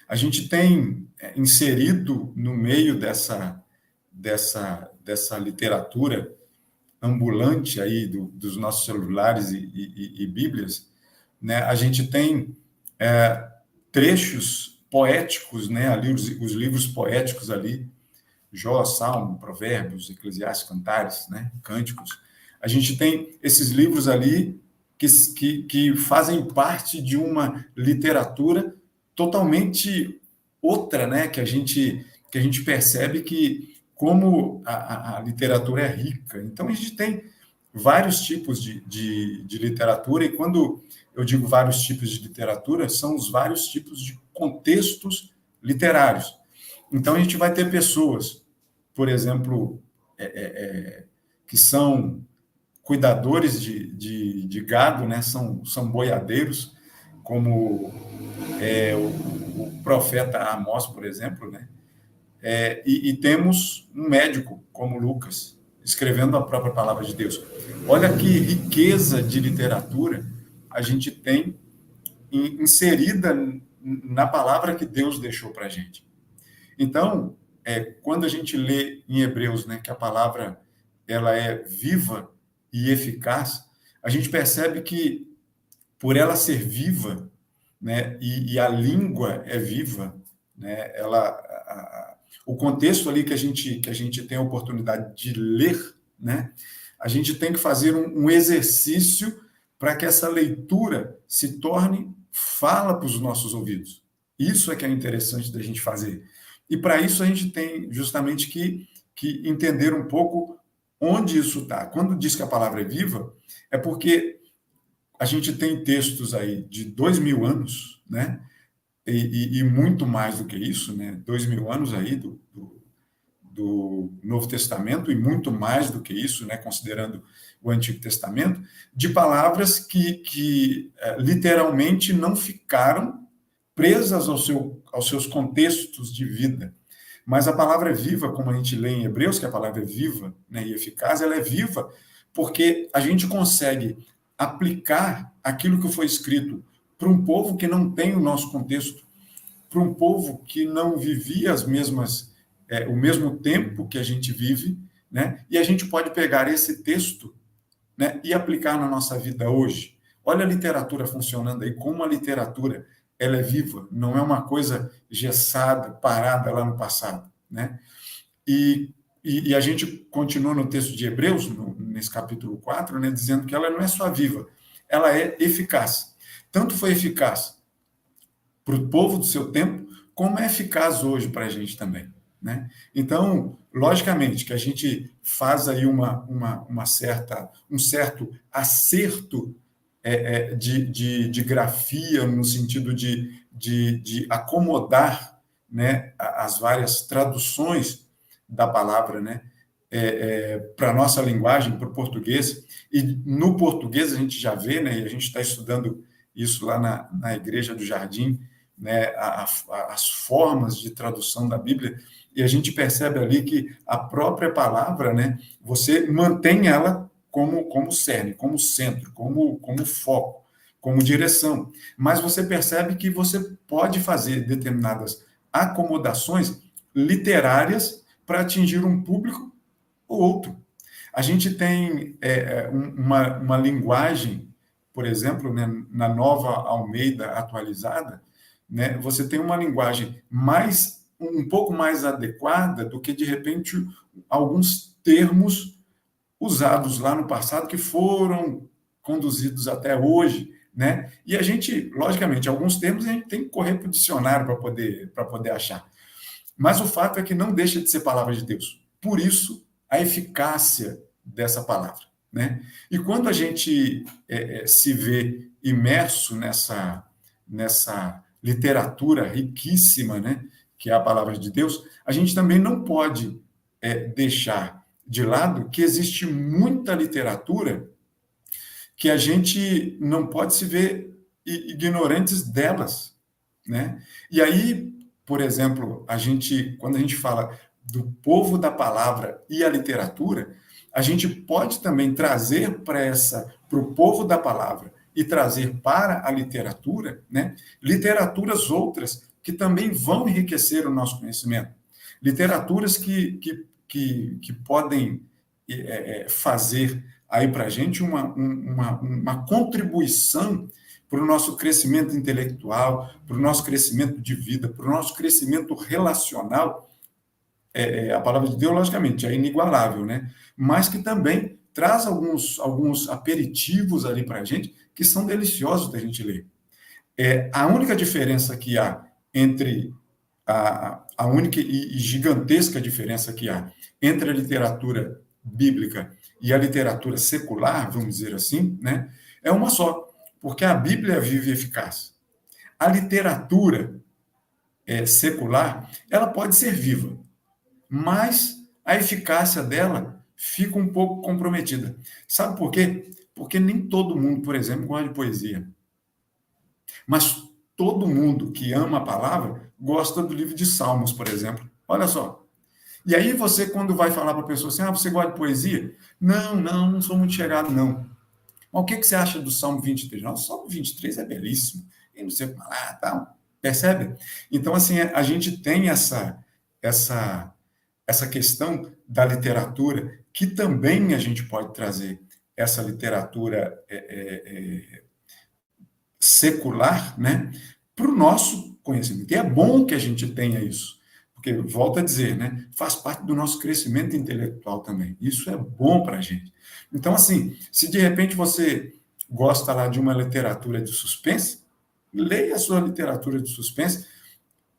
A gente tem inserido no meio dessa literatura ambulante aí dos nossos celulares e Bíblias, né? A gente tem trechos poéticos, né? Ali os livros poéticos ali, Jó, Salmo, Provérbios, Eclesiastes, Cantares, né? Cânticos. A gente tem esses livros ali que fazem parte de uma literatura totalmente outra, né? Que a gente percebe que como a literatura é rica. Então, a gente tem vários tipos de literatura, e quando eu digo vários tipos de literatura, são os vários tipos de contextos literários. Então, a gente vai ter pessoas, por exemplo, que são cuidadores de gado, né? São boiadeiros, como o profeta Amós, por exemplo, né? E temos um médico, como Lucas, escrevendo a própria palavra de Deus. Olha que riqueza de literatura a gente tem inserida na palavra que Deus deixou para a gente. Então, quando a gente lê em Hebreus, né, que a palavra ela é viva e eficaz, a gente percebe que, por ela ser viva, né, e a língua é viva, né, o contexto ali que a gente tem a oportunidade de ler, né, a gente tem que fazer um exercício para que essa leitura se torne fala para os nossos ouvidos. Isso é que é interessante da gente fazer. E para isso a gente tem justamente que entender um pouco onde isso está. Quando diz que a palavra é viva, é porque a gente tem textos aí de 2000 anos, né? E muito mais do que isso, né? 2000 anos aí do Novo Testamento, e muito mais do que isso, né? Considerando o Antigo Testamento, de palavras que literalmente não ficaram presas aos seus contextos de vida. Mas a palavra é viva, como a gente lê em Hebreus, que a palavra é viva, né, e eficaz, ela é viva porque a gente consegue aplicar aquilo que foi escrito para um povo que não tem o nosso contexto, para um povo que não vivia o mesmo tempo que a gente vive, né? E a gente pode pegar esse texto, né, e aplicar na nossa vida hoje. Olha a literatura funcionando aí, como a literatura ela é viva, não é uma coisa engessada, parada lá no passado, né? E a gente continua no texto de Hebreus, nesse capítulo 4, né, dizendo que ela não é só viva, ela é eficaz. Tanto foi eficaz para o povo do seu tempo, como é eficaz hoje para a gente também, né? Então, logicamente, que a gente faz aí um certo acerto de grafia, no sentido de acomodar, né, as várias traduções da palavra, né, para a nossa linguagem, para o português. E no português a gente já vê, né, e a gente está estudando isso lá na Igreja do Jardim, né, as formas de tradução da Bíblia, e a gente percebe ali que a própria palavra, né, você mantém ela como cerne, como centro, como foco, como direção. Mas você percebe que você pode fazer determinadas acomodações literárias para atingir um público ou outro. A gente tem uma linguagem, por exemplo, né, na Nova Almeida atualizada, né, você tem uma linguagem um pouco mais adequada do que, de repente, alguns termos usados lá no passado que foram conduzidos até hoje, né? E a gente, logicamente, alguns termos a gente tem que correr para o dicionário para poder achar. Mas o fato é que não deixa de ser palavra de Deus. Por isso, a eficácia dessa palavra, né? E quando a gente se vê imerso nessa literatura riquíssima, né, que é a palavra de Deus, a gente também não pode deixar de lado que existe muita literatura que a gente não pode se ver ignorantes delas, né? E aí, por exemplo, quando a gente fala do povo da palavra e a literatura, a gente pode também trazer para o povo da palavra e trazer para a literatura, né, literaturas outras que também vão enriquecer o nosso conhecimento. Literaturas que podem fazer aí para a gente uma contribuição para o nosso crescimento intelectual, para o nosso crescimento de vida, para o nosso crescimento relacional. A palavra de Deus, logicamente, é inigualável, né? Mas que também traz alguns aperitivos ali para a gente que são deliciosos da gente ler. A única diferença que há entre a única e gigantesca diferença que há entre a literatura bíblica e a literatura secular, vamos dizer assim, né, é uma só, porque a Bíblia é viva e eficaz. A literatura secular, ela pode ser viva, mas a eficácia dela fica um pouco comprometida. Sabe por quê? Porque nem todo mundo, por exemplo, gosta de poesia. Mas todo mundo que ama a palavra gosta do livro de Salmos, por exemplo. Olha só. E aí você, quando vai falar para a pessoa assim, você gosta de poesia? Não sou muito chegado, não. Mas o que você acha do Salmo 23? Não, o Salmo 23 é belíssimo. E não sei o que lá, tal. Percebe? Então, assim, a gente tem essa questão da literatura, que também a gente pode trazer essa literatura secular, né, para o nosso conhecimento. E é bom que a gente tenha isso, porque, volto a dizer, né, faz parte do nosso crescimento intelectual também. Isso é bom para a gente. Então, assim, se de repente você gosta lá de uma literatura de suspense, leia a sua literatura de suspense.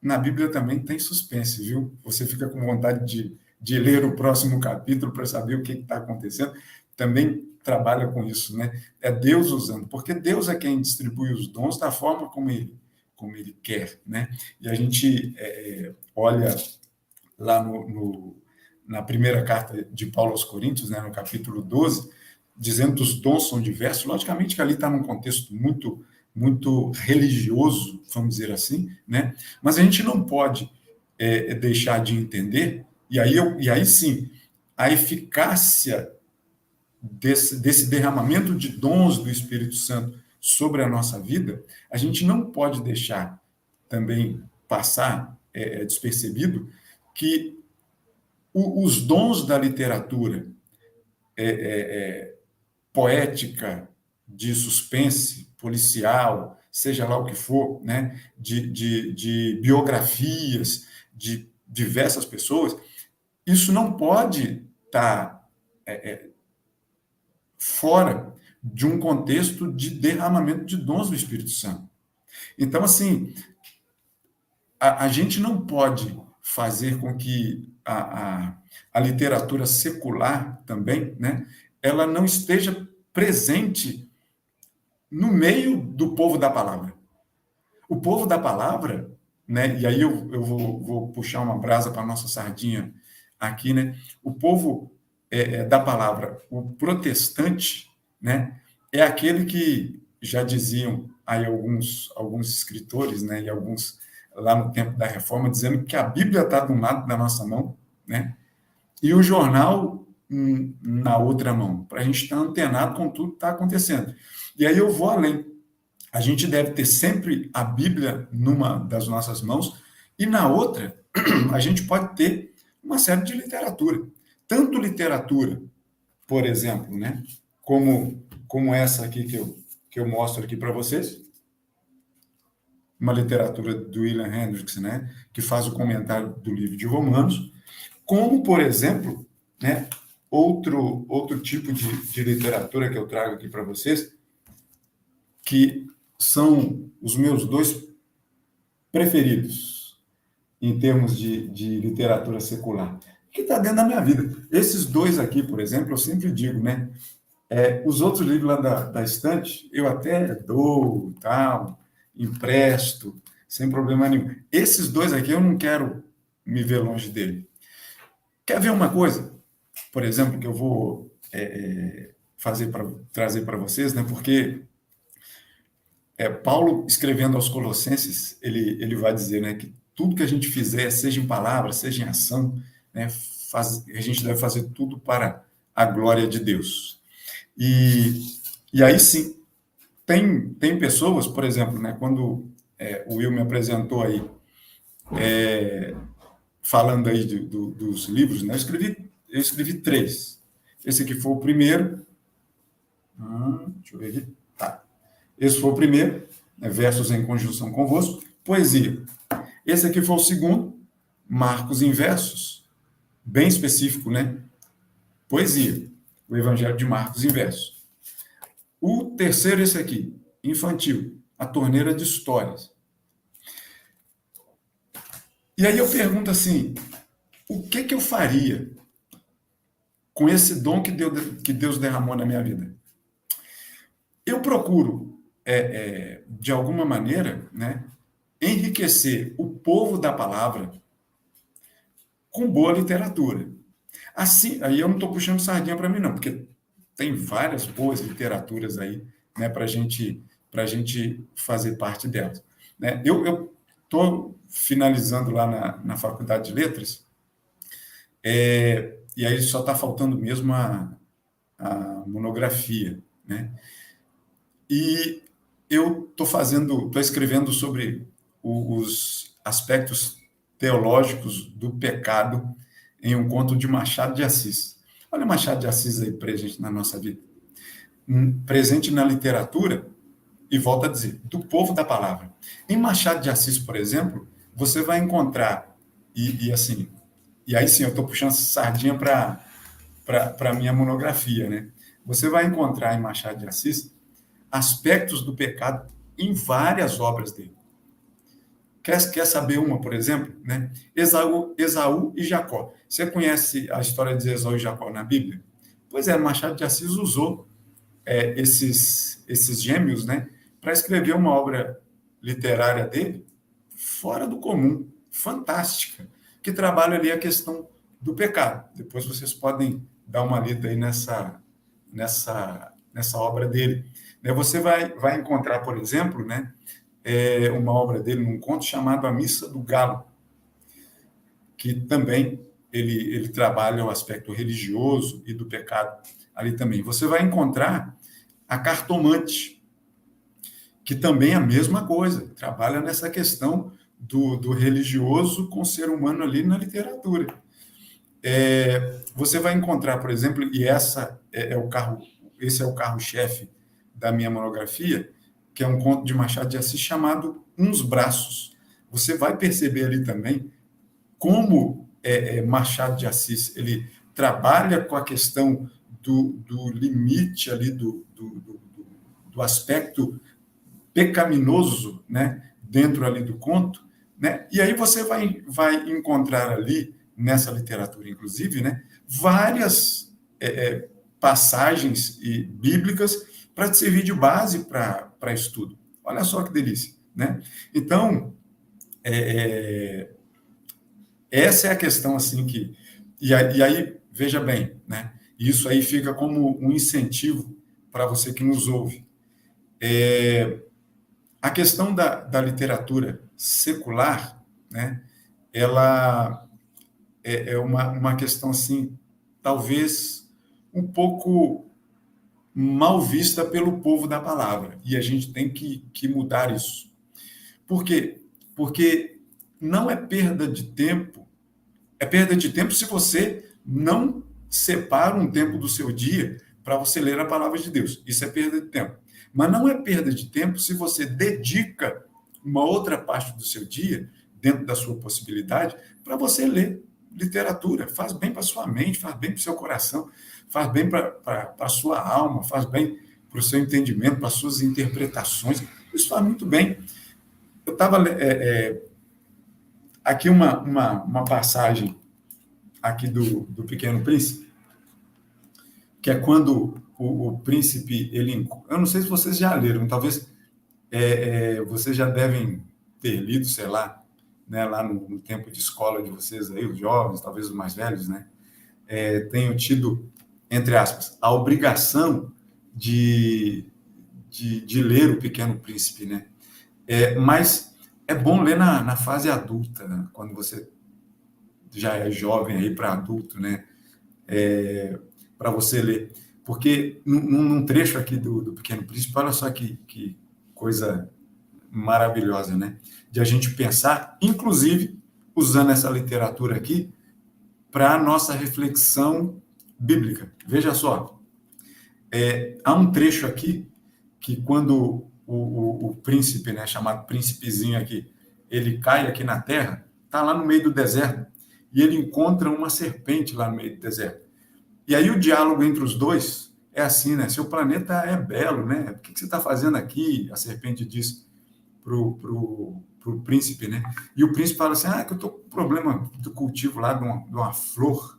Na Bíblia também tem suspense, viu? Você fica com vontade de ler o próximo capítulo para saber o que está acontecendo. Também trabalha com isso, né? É Deus usando, porque Deus é quem distribui os dons da forma como ele quer, né? E a gente olha lá na primeira carta de Paulo aos Coríntios, né, no capítulo 12, dizendo que os dons são diversos. Logicamente que ali está num contexto muito religioso, vamos dizer assim, né? Mas a gente não pode deixar de entender, e aí sim, a eficácia desse derramamento de dons do Espírito Santo sobre a nossa vida, a gente não pode deixar também passar despercebido que os dons da literatura poética, de suspense, policial, seja lá o que for, né, de biografias de diversas pessoas, isso não pode estar fora de um contexto de derramamento de dons do Espírito Santo. Então, assim, a gente não pode fazer com que a literatura secular também, né, ela não esteja presente no meio do povo da palavra. O povo da palavra, né, e aí eu vou puxar uma brasa para a nossa sardinha aqui, né, o povo da palavra, o protestante, né, é aquele que já diziam aí alguns escritores, né, e alguns lá no tempo da Reforma, dizendo que a Bíblia está de um lado da nossa mão, né, e o jornal na outra mão, para a gente estar antenado com tudo que está acontecendo. E aí eu vou além. A gente deve ter sempre a Bíblia numa das nossas mãos, e na outra, a gente pode ter uma série de literatura. Tanto literatura, por exemplo, né, como essa aqui que eu mostro aqui para vocês, uma literatura do William Hendricks, né, que faz o comentário do livro de Romanos, como, por exemplo, né, outro tipo de literatura que eu trago aqui para vocês, que são os meus dois preferidos em termos de literatura secular, que está dentro da minha vida. Esses dois aqui, por exemplo, eu sempre digo, né, os outros livros lá da estante, eu até dou, tal, empresto, sem problema nenhum. Esses dois aqui, eu não quero me ver longe dele. Quer ver uma coisa, por exemplo, que eu vou trazer para vocês, né? Porque Paulo, escrevendo aos Colossenses, ele vai dizer, né, que tudo que a gente fizer, seja em palavra, seja em ação, né, a gente deve fazer tudo para a glória de Deus. E aí sim, tem pessoas, por exemplo, né, quando o Will me apresentou aí, falando aí dos livros, né, eu escrevi 3. Esse aqui foi o primeiro. Deixa eu ver aqui. Tá. Esse foi o primeiro, né, Versos em Conjunção Convosco. Poesia. Esse aqui foi o segundo, Marcos em Versos. Bem específico, né? Poesia. O Evangelho de Marcos em Versos. O terceiro, esse aqui, infantil. A Torneira de Histórias. E aí eu pergunto assim, o que eu faria com esse dom que Deus derramou na minha vida? Eu procuro, de alguma maneira, né, enriquecer o povo da palavra com boa literatura. Assim, aí eu não estou puxando sardinha para mim, não, porque tem várias boas literaturas aí, né, para a gente fazer parte delas. Né? Eu estou finalizando lá na Faculdade de Letras, e aí só está faltando mesmo a monografia, né? E eu estou escrevendo sobre os aspectos teológicos do pecado em um conto de Machado de Assis. Olha Machado de Assis aí presente na nossa vida. Presente na literatura, e volto a dizer, do povo da palavra. Em Machado de Assis, por exemplo, você vai encontrar, e aí sim, eu estou puxando sardinha para a minha monografia, né? Você vai encontrar em Machado de Assis aspectos do pecado em várias obras dele. Quer saber uma, por exemplo? Né? Esaú e Jacó. Você conhece a história de Esaú e Jacó na Bíblia? Pois é, Machado de Assis usou esses gêmeos, né, para escrever uma obra literária dele fora do comum, fantástica, que trabalha ali a questão do pecado. Depois vocês podem dar uma lida aí nessa obra dele. Você vai encontrar, por exemplo, né, uma obra dele num conto chamado A Missa do Galo, que também ele trabalha o aspecto religioso e do pecado ali também. Você vai encontrar A Cartomante, que também é a mesma coisa, trabalha nessa questão do religioso com o ser humano ali na literatura. Você vai encontrar, por exemplo, e esse é o carro-chefe da minha monografia, que é um conto de Machado de Assis chamado Uns Braços. Você vai perceber ali também como Machado de Assis ele trabalha com a questão do limite ali, do aspecto pecaminoso, né, dentro ali do conto, né? E aí você vai encontrar ali, nessa literatura, inclusive, né, várias passagens bíblicas para te servir de base para estudo. Olha só que delícia, né? Então, essa é a questão, assim, que... E aí, veja bem, né? Isso aí fica como um incentivo para você que nos ouve. A questão da literatura secular, né? Ela é uma questão, assim, talvez um pouco mal vista pelo povo da palavra. E a gente tem que mudar isso. Por quê? Porque não é perda de tempo. É perda de tempo se você não separa um tempo do seu dia para você ler a palavra de Deus. Isso é perda de tempo. Mas não é perda de tempo se você dedica uma outra parte do seu dia, dentro da sua possibilidade, para você ler literatura. Faz bem para a sua mente, faz bem para o seu coração, faz bem para a sua alma, faz bem para o seu entendimento, para as suas interpretações. Isso faz muito bem. Eu estava... aqui uma passagem aqui do Pequeno Príncipe, que é quando o príncipe, eu não sei se vocês já leram, talvez vocês já devem ter lido, sei lá, né, lá no tempo de escola de vocês, aí, os jovens, talvez os mais velhos, né, tenham tido, entre aspas, a obrigação de ler o Pequeno Príncipe, né? Mas é bom ler na fase adulta, né? Quando você já é jovem aí para adulto, né? Para você ler. Porque num trecho aqui do Pequeno Príncipe, olha só que coisa maravilhosa, né? De a gente pensar, inclusive, usando essa literatura aqui, para a nossa reflexão bíblica. Veja só, há um trecho aqui que quando o príncipe, né, chamado príncipezinho aqui, ele cai aqui na terra, está lá no meio do deserto, e ele encontra uma serpente lá no meio do deserto. E aí o diálogo entre os dois é assim, né? Seu planeta é belo, né? O que você está fazendo aqui? A serpente diz pro príncipe, né? E o príncipe fala assim, que eu estou com problema do cultivo lá de uma flor.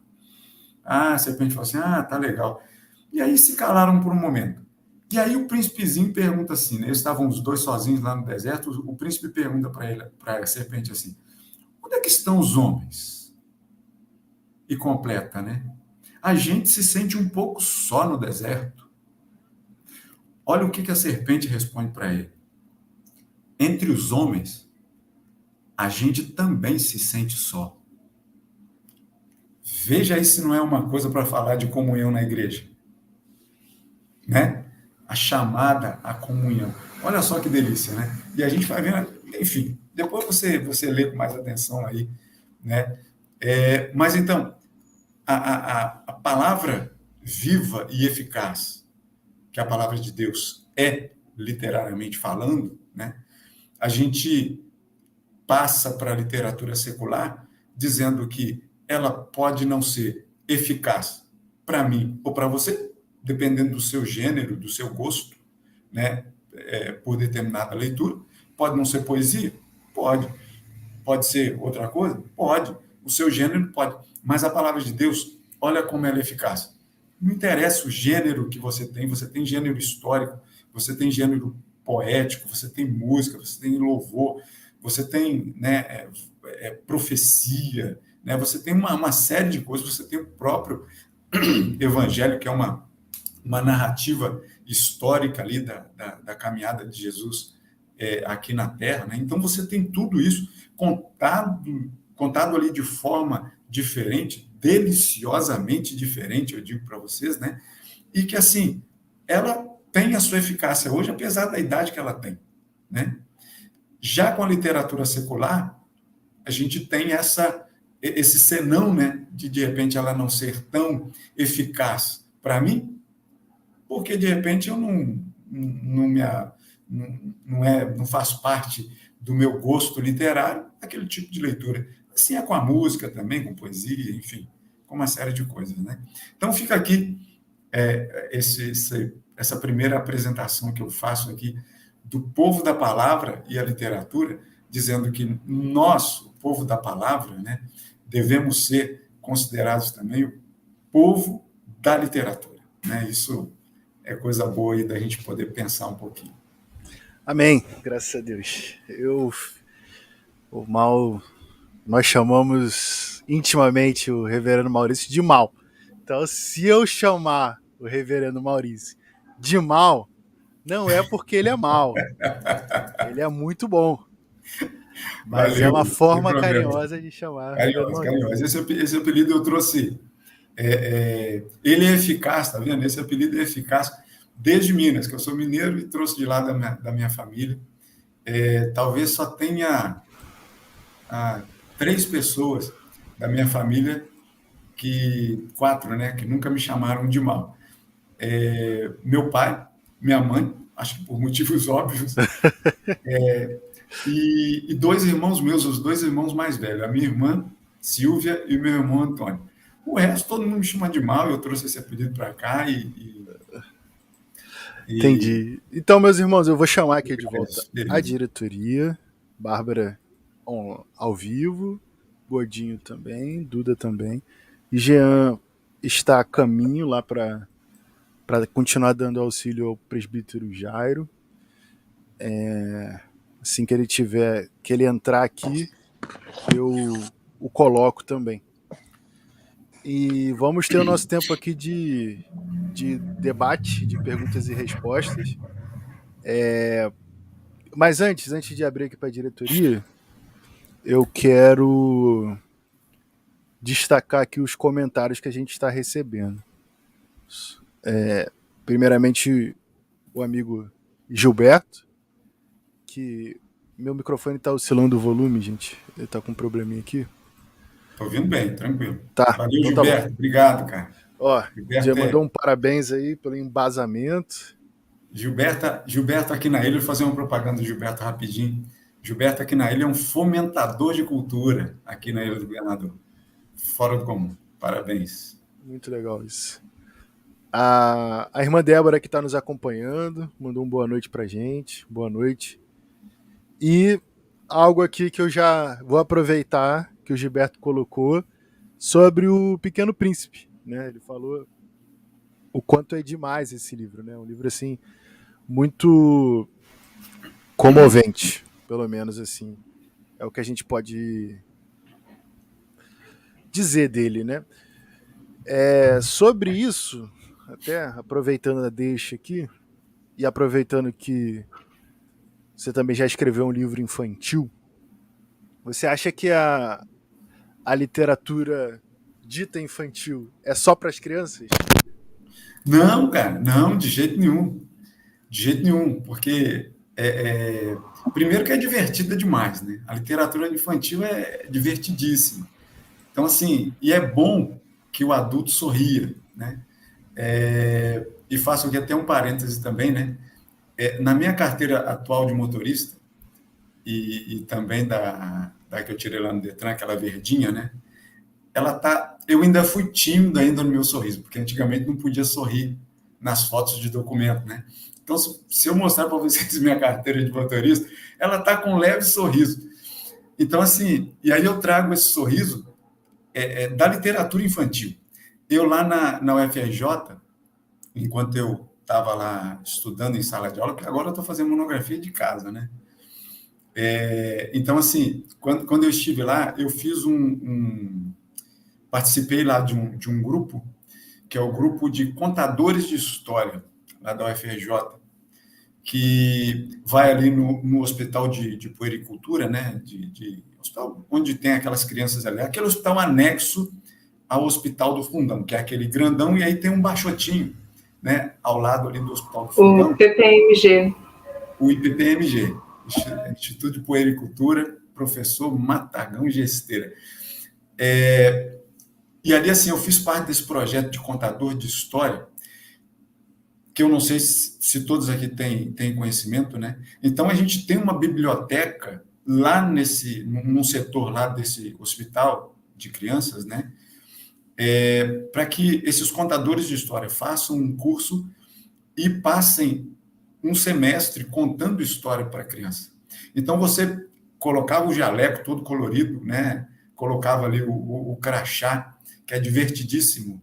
A serpente fala assim, tá legal. E aí se calaram por um momento. E aí o príncipezinho pergunta assim, né? Eles estavam os dois sozinhos lá no deserto, o príncipe pergunta para a serpente assim, onde é que estão os homens? E completa, né? A gente se sente um pouco só no deserto. Olha o que a serpente responde para ele. Entre os homens, a gente também se sente só. Veja aí se não é uma coisa para falar de comunhão na igreja. Né? A chamada à comunhão. Olha só que delícia, né? E a gente vai vendo, enfim, depois você lê com mais atenção aí, né? Mas então, a palavra viva e eficaz, que a palavra de Deus é, literariamente falando, né? A gente passa para a literatura secular dizendo que ela pode não ser eficaz para mim ou para você, dependendo do seu gênero, do seu gosto, né? Por determinada leitura. Pode não ser poesia? Pode. Pode ser outra coisa? Pode. O seu gênero pode. Mas a palavra de Deus, olha como ela é eficaz. Não interessa o gênero que você tem gênero histórico, você tem gênero poético, você tem música, você tem louvor, você tem, né, profecia, né, você tem uma série de coisas, você tem o próprio evangelho, que é uma narrativa histórica ali da caminhada de Jesus aqui na Terra, né? Então você tem tudo isso contado ali de forma diferente, deliciosamente diferente, eu digo para vocês, né? E que, assim, ela tem a sua eficácia hoje, apesar da idade que ela tem, né? Já com a literatura secular, a gente tem esse senão, né, de repente ela não ser tão eficaz para mim, porque de repente eu não faço parte do meu gosto literário aquele tipo de leitura. Assim é com a música também, com poesia, enfim, com uma série de coisas, né? Então fica aqui essa primeira apresentação que eu faço aqui do povo da palavra e a literatura, dizendo que nós, o povo da palavra, né, devemos ser considerados também o povo da literatura, né? Isso é coisa boa aí da gente poder pensar um pouquinho. Amém, graças a Deus. O Mal, nós chamamos intimamente o reverendo Maurício de Mal. Então, se eu chamar o reverendo Maurício de Mal, não é porque ele é mal. Ele é muito bom. Mas Valeu, é uma forma carinhosa de chamar. Carinhosa. Esse apelido eu trouxe. Ele é eficaz, tá vendo? Esse apelido é eficaz desde Minas, que eu sou mineiro e trouxe de lá da minha família. Talvez só tenha 3 pessoas da minha família, 4, né, que nunca me chamaram de mal. Meu pai, minha mãe, acho que por motivos óbvios, e 2 irmãos meus, os 2 irmãos mais velhos, a minha irmã Silvia e o meu irmão Antônio. O resto todo mundo me chama de mal, eu trouxe esse apelido para cá Entendi. Então, meus irmãos, eu vou chamar aqui de volta a diretoria, Bárbara ao vivo, Godinho também, Duda também, e Jean está a caminho lá para continuar dando auxílio ao presbítero Jairo. Assim que ele entrar aqui, eu o coloco também. E vamos ter o nosso tempo aqui de debate, de perguntas e respostas. Mas antes de abrir aqui para a diretoria, eu quero destacar aqui os comentários que a gente está recebendo. Primeiramente, o amigo Gilberto, que meu microfone está oscilando o volume, gente. Ele está com um probleminha aqui. Estou ouvindo bem, tranquilo. Tá. Valeu, então Gilberto. Tá, obrigado, cara. Ó, já mandou um parabéns aí pelo embasamento. Gilberto aqui na ilha, vou fazer uma propaganda do Gilberto rapidinho. Gilberto aqui na ilha é um fomentador de cultura aqui na Ilha do Governador. Fora do comum. Parabéns. Muito legal isso. A irmã Débora que está nos acompanhando, mandou uma boa noite pra gente. Boa noite. E algo aqui que eu já vou aproveitar, que o Gilberto colocou, sobre o Pequeno Príncipe. Né? Ele falou o quanto é demais esse livro. Né? Um livro assim, muito comovente, pelo menos assim. É o que a gente pode dizer dele. Né? Sobre isso, até aproveitando a deixa aqui, e aproveitando que você também já escreveu um livro infantil, você acha que a literatura dita infantil é só para as crianças? Não, cara, não, de jeito nenhum. De jeito nenhum, porque primeiro que é divertida demais, né? A literatura infantil é divertidíssima. Então, assim, e é bom que o adulto sorria, né? E faço aqui até um parêntese também, né? Na minha carteira atual de motorista, e também da que eu tirei lá no Detran, aquela verdinha, né? Eu ainda fui tímido ainda no meu sorriso, porque antigamente não podia sorrir nas fotos de documento, né? Então, se eu mostrar para vocês minha carteira de motorista, ela está com um leve sorriso. Então, assim, e aí eu trago esse sorriso da literatura infantil. Eu lá na UFRJ, enquanto eu estava lá estudando em sala de aula, porque agora eu estou fazendo monografia de casa, né? Então, assim, quando eu estive lá, eu fiz participei lá de um grupo, que é o grupo de contadores de história, lá da UFRJ, que vai ali no hospital de puericultura, né? De hospital onde tem aquelas crianças ali, aquele hospital anexo ao Hospital do Fundão, que é aquele grandão, e aí tem um baixotinho, né? Ao lado ali do Hospital do Fundão. O IPPMG. O IPPMG, Instituto de Puericultura, professor Matagão Gesteira. E ali, assim, eu fiz parte desse projeto de contador de história, que eu não sei se todos aqui têm conhecimento, né? Então, a gente tem uma biblioteca lá num setor lá desse hospital de crianças, né? Para que esses contadores de história façam um curso e passem um semestre contando história para a criança. Então, você colocava o jaleco todo colorido, né? Colocava ali o crachá, que é divertidíssimo,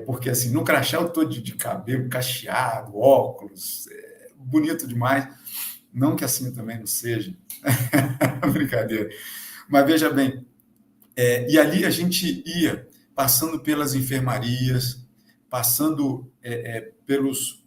porque assim, no crachá eu estou de cabelo cacheado, óculos, bonito demais. Não que assim também não seja, brincadeira. Mas veja bem, e ali a gente ia passando pelas enfermarias, passando pelos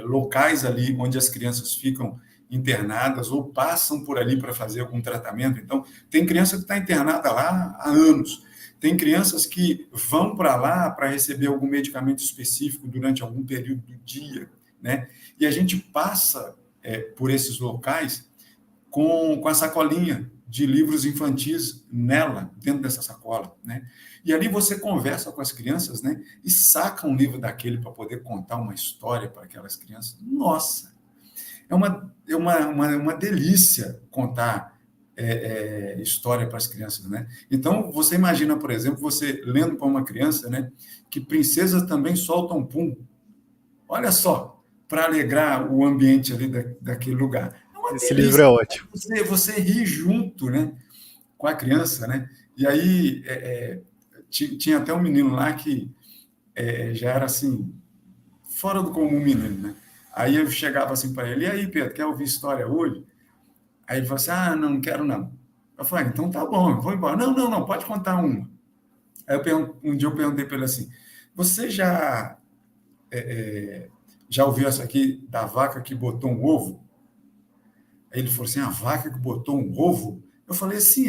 locais ali onde as crianças ficam internadas ou passam por ali para fazer algum tratamento. Então, tem criança que está internada lá há anos, tem crianças que vão para lá para receber algum medicamento específico durante algum período do dia, né? E a gente passa por esses locais com a sacolinha de livros infantis dentro dessa sacola, né? E ali você conversa com as crianças, né? E saca um livro daquele para poder contar uma história para aquelas crianças. Nossa! É uma delícia contar história para as crianças, né? Então, você imagina, por exemplo, você lendo para uma criança, né? Que princesas também soltam pum. Olha só, para alegrar o ambiente ali daquele lugar. Esse livro é ótimo. Você ri junto, né, com a criança, né? E aí tinha até um menino lá que já era assim fora do comum menino, né? Aí eu chegava assim para ele: e aí, Pedro, quer ouvir história hoje? Aí ele falou assim: não quero não. Eu falei: então tá bom, eu vou embora. Não, pode contar uma. Aí um dia eu perguntei para ele assim: você já ouviu essa aqui da vaca que botou um ovo? Aí ele falou assim: a vaca que botou um ovo? Eu falei assim: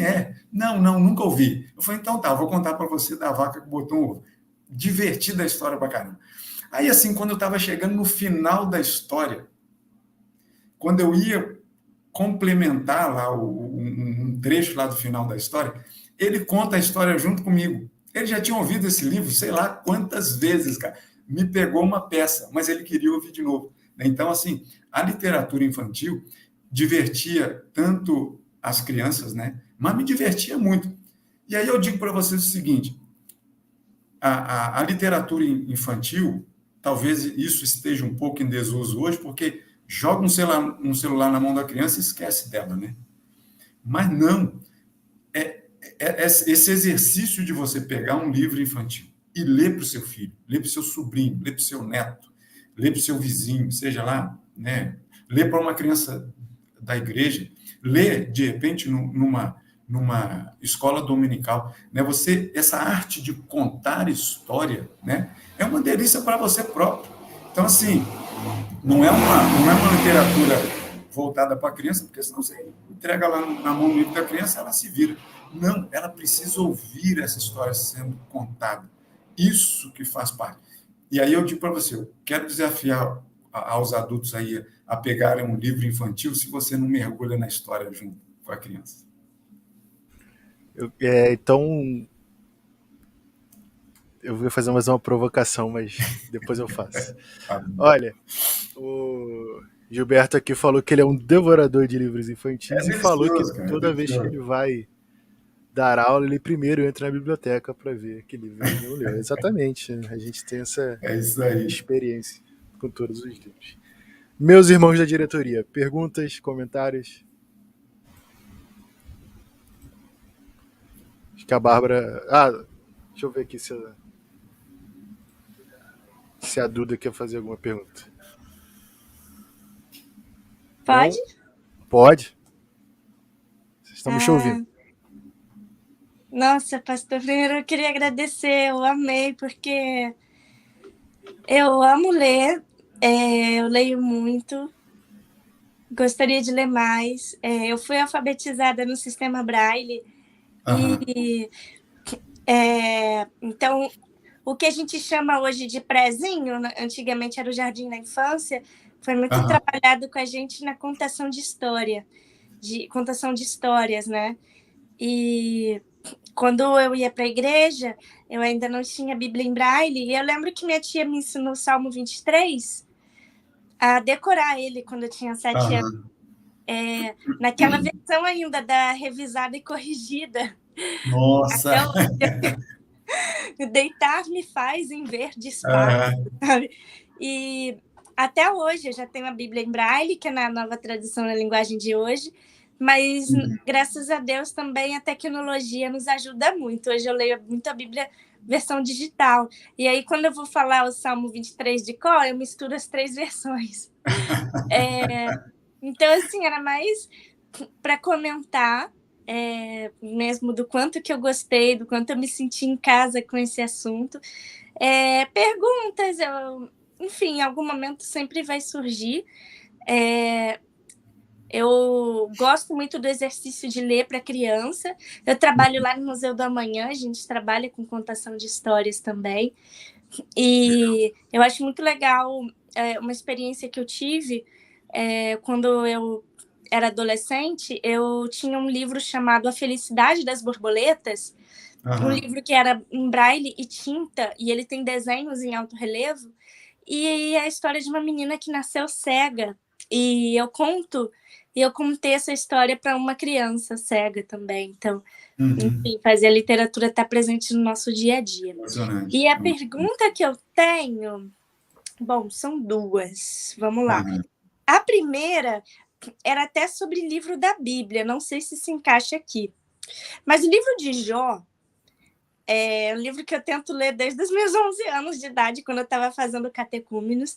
Não, nunca ouvi. Eu falei: então tá, vou contar para você da vaca que botou um ovo. Divertida a história pra caramba. Aí, assim, quando eu estava chegando no final da história, quando eu ia complementar lá um trecho lá do final da história, ele conta a história junto comigo. Ele já tinha ouvido esse livro, sei lá quantas vezes, cara. Me pegou uma peça, mas ele queria ouvir de novo. Então, assim, a literatura infantil divertia tanto as crianças, né? Mas me divertia muito. E aí eu digo para vocês o seguinte: a literatura infantil, talvez isso esteja um pouco em desuso hoje, porque joga um celular na mão da criança e esquece dela, né? Mas não. Esse exercício de você pegar um livro infantil e ler para o seu filho, ler para o seu sobrinho, ler para o seu neto, ler para o seu vizinho, seja lá, né? Ler para uma criança da igreja, ler, de repente, numa escola dominical, né? Essa arte de contar história, né? É uma delícia para você próprio. Então, assim, não é uma literatura voltada para a criança, porque senão você entrega lá na mão do livro da criança, ela se vira. Não, ela precisa ouvir essa história sendo contada. Isso que faz parte. E aí eu digo para você, eu quero desafiar aos adultos aí a pegarem um livro infantil se você não mergulha na história junto com a criança. Então, eu vou fazer mais uma provocação, mas depois eu faço. Olha, o Gilberto aqui falou que ele é um devorador de livros infantis e falou que toda vez que ele vai dar aula, ele primeiro entra na biblioteca para ver que livro ele não leu. Exatamente, a gente tem essa experiência com todos os livros. Meus irmãos da diretoria, perguntas, comentários? Acho que a Bárbara... deixa eu ver aqui se a Duda quer fazer alguma pergunta. Pode? Não? Pode. Estamos te ouvindo. Nossa, pastor, primeiro eu queria agradecer, eu amei, porque eu amo ler, eu leio muito, gostaria de ler mais. Eu fui alfabetizada no sistema Braille, e então o que a gente chama hoje de prézinho, antigamente era o jardim da infância, foi muito Aham. trabalhado com a gente na contação de contação de histórias, né? E quando eu ia para a igreja, eu ainda não tinha Bíblia em Braille, e eu lembro que minha tia me ensinou o Salmo 23 a decorar ele quando eu tinha 7 anos. Aham. Naquela versão ainda da revisada e corrigida. Nossa! Até deitar me faz em verde espaço, Aham. sabe? E até hoje eu já tenho a Bíblia em Braille, que é na nova tradução na linguagem de hoje, mas graças a Deus também a tecnologia nos ajuda muito. Hoje eu leio muito a Bíblia versão digital. E aí, quando eu vou falar o Salmo 23 de cor, eu misturo as 3 versões. Então, assim, era mais para comentar mesmo do quanto que eu gostei, do quanto eu me senti em casa com esse assunto. Perguntas, enfim, em algum momento sempre vai surgir. Eu gosto muito do exercício de ler para criança. Eu trabalho lá no Museu do Amanhã, a gente trabalha com contação de histórias também. E eu acho muito legal uma experiência que eu tive quando eu era adolescente. Eu tinha um livro chamado A Felicidade das Borboletas, um livro que era em braille e tinta, e ele tem desenhos em alto relevo, e é a história de uma menina que nasceu cega. E eu contei essa história para uma criança cega também. Então, enfim, fazer a literatura estar presente no nosso dia a dia. Emocionante. E a pergunta que eu tenho, bom, são 2. Vamos lá. A primeira era até sobre livro da Bíblia, não sei se encaixa aqui. Mas o livro de Jó é um livro que eu tento ler desde os meus 11 anos de idade, quando eu estava fazendo catecúmenos.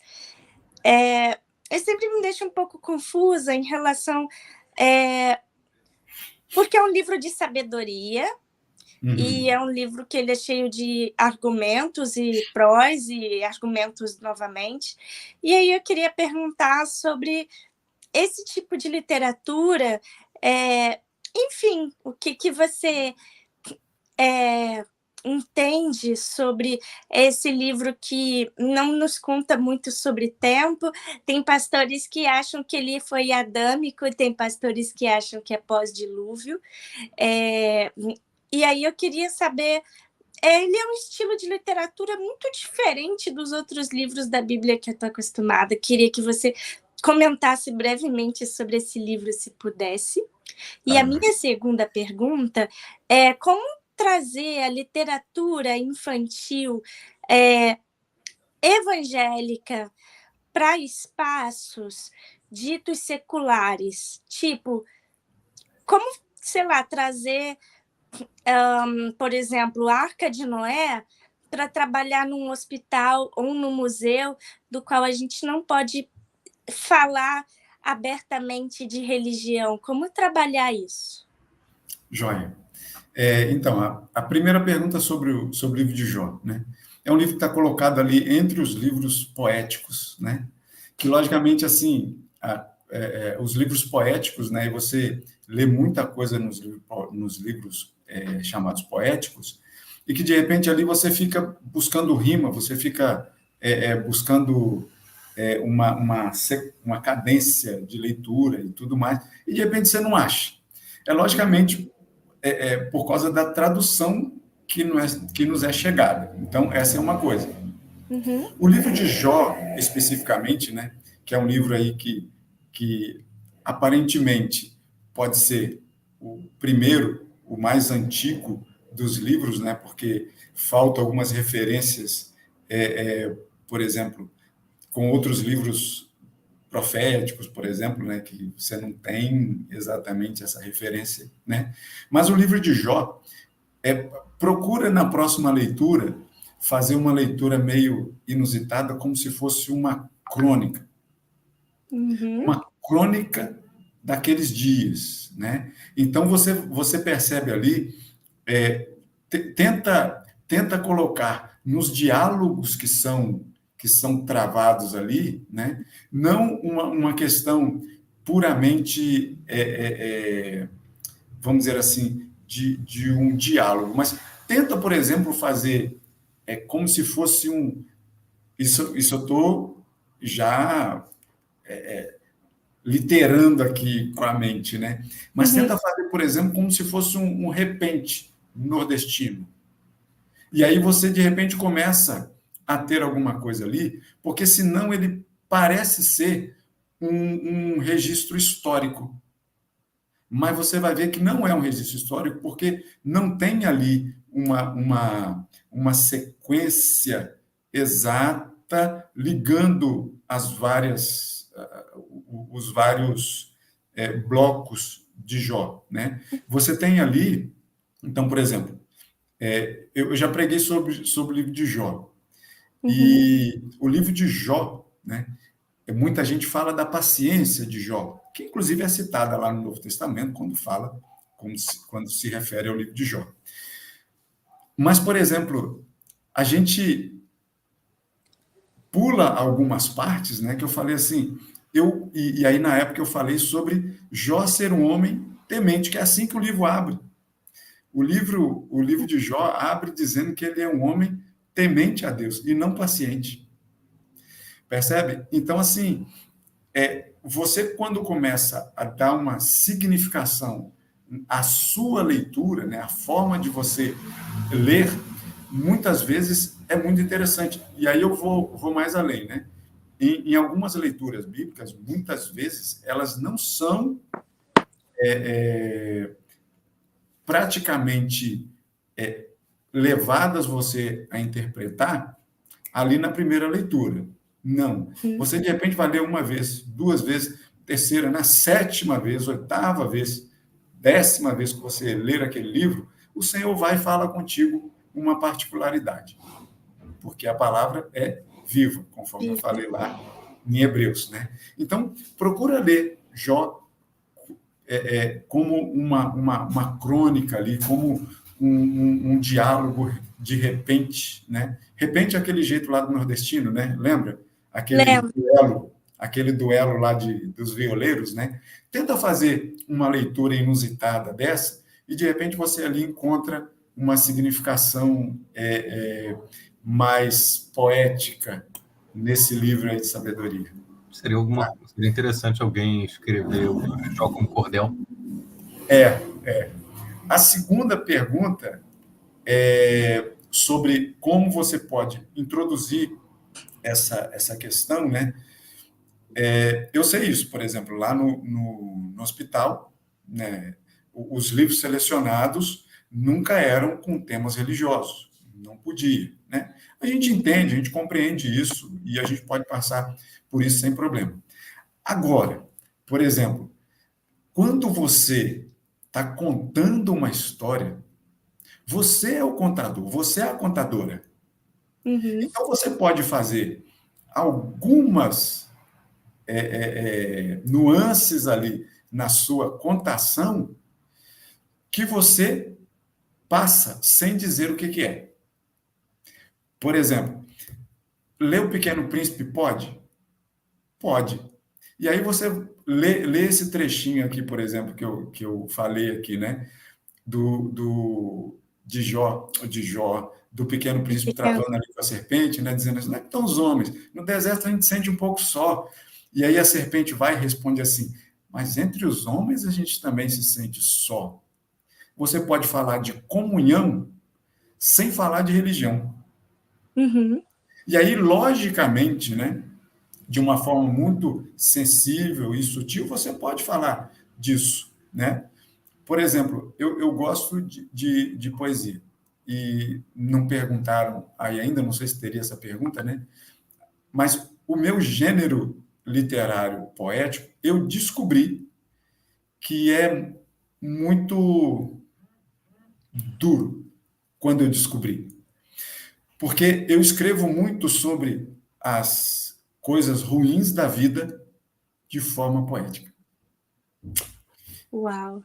Eu sempre me deixo um pouco confusa em relação... porque é um livro de sabedoria, e é um livro que ele é cheio de argumentos e prós e argumentos novamente. E aí eu queria perguntar sobre esse tipo de literatura, enfim, o que você entende sobre esse livro que não nos conta muito sobre tempo. Tem pastores que acham que ele foi adâmico, tem pastores que acham que é pós-dilúvio. E aí eu queria saber, ele é um estilo de literatura muito diferente dos outros livros da Bíblia que eu estou acostumada. Queria que você comentasse brevemente sobre esse livro, se pudesse. E a minha segunda pergunta é como trazer a literatura infantil evangélica para espaços ditos seculares. Tipo, como, sei lá, trazer, por exemplo, a Arca de Noé para trabalhar num hospital ou num museu do qual a gente não pode falar abertamente de religião. Como trabalhar isso? Joia. Então, a primeira pergunta sobre o livro de Jó, né? É um livro que está colocado ali entre os livros poéticos, né? Que, logicamente, assim, os livros poéticos, né? E você lê muita coisa nos livros chamados poéticos, e que, de repente, ali você fica buscando rima, você fica buscando uma cadência de leitura e tudo mais, e, de repente, você não acha. Logicamente, por causa da tradução que nos é chegada. Então, essa é uma coisa. O livro de Jó, especificamente, né, que é um livro aí que aparentemente pode ser o primeiro, o mais antigo dos livros, né, porque faltam algumas referências, por exemplo, com outros livros proféticos, por exemplo, né, que você não tem exatamente essa referência, né? Mas o livro de Jó procura na próxima leitura fazer uma leitura meio inusitada, como se fosse uma crônica, uma crônica daqueles dias, né? Então você percebe ali, tenta colocar nos diálogos que são travados ali, né? Não uma questão puramente, vamos dizer assim, de um diálogo, mas tenta, por exemplo, fazer como se fosse isso eu estou já literando aqui com a mente, né? Mas tenta fazer, por exemplo, como se fosse um repente nordestino. E aí você, de repente, começa a ter alguma coisa ali, porque senão ele parece ser um registro histórico. Mas você vai ver que não é um registro histórico, porque não tem ali uma sequência exata ligando os vários blocos de Jó, né? Você tem ali, então, por exemplo, eu já preguei sobre o livro de Jó, e o livro de Jó, né? Muita gente fala da paciência de Jó, que inclusive é citada lá no Novo Testamento, quando se refere ao livro de Jó. Mas, por exemplo, a gente pula algumas partes, né, que eu falei assim, e aí na época eu falei sobre Jó ser um homem temente, que é assim que o livro abre. O livro de Jó abre dizendo que ele é um homem temente a Deus e não paciente. Percebe? Então, assim, você quando começa a dar uma significação à sua leitura, né, a forma de você ler, muitas vezes é muito interessante. E aí eu vou mais além, né? Em algumas leituras bíblicas, muitas vezes, elas não são praticamente levadas você a interpretar ali na primeira leitura. Não. Você, de repente, vai ler uma vez, duas vezes, terceira, na sétima vez, oitava vez, 10ª vez que você ler aquele livro, o Senhor vai e fala contigo uma particularidade. Porque a palavra é viva, conforme eu falei lá em Hebreus, né? Então, procura ler Jó como uma crônica ali, como um diálogo de repente, né? Repente é aquele jeito lá do nordestino, né? Lembra? Aquele duelo lá dos violeiros, né? Tenta fazer uma leitura inusitada dessa e, de repente, você ali encontra uma significação mais poética nesse livro aí de sabedoria. Seria interessante alguém escrever o Jó como cordel. A segunda pergunta é sobre como você pode introduzir essa questão, né? Eu sei isso, por exemplo, lá no hospital, né, os livros selecionados nunca eram com temas religiosos, não podia, né? A gente entende, a gente compreende isso e a gente pode passar por isso sem problema. Agora, por exemplo, quando você está contando uma história, você é o contador, você é a contadora. Então, você pode fazer algumas nuances ali na sua contação que você passa sem dizer o que é. Por exemplo, ler O Pequeno Príncipe pode? Pode. E aí você lê esse trechinho aqui, por exemplo, que eu falei aqui, né? De Jó, do Pequeno Príncipe travando ali com a serpente, né? Dizendo assim, não é que estão os homens, no deserto a gente sente um pouco só. E aí a serpente vai e responde assim, mas entre os homens a gente também se sente só. Você pode falar de comunhão sem falar de religião. E aí, logicamente, né, de uma forma muito sensível e sutil, você pode falar disso, né? Por exemplo, eu gosto de poesia. E não perguntaram aí ainda, não sei se teria essa pergunta, né? Mas o meu gênero literário poético, eu descobri que é muito duro quando eu descobri. Porque eu escrevo muito sobre as coisas ruins da vida de forma poética. Uau!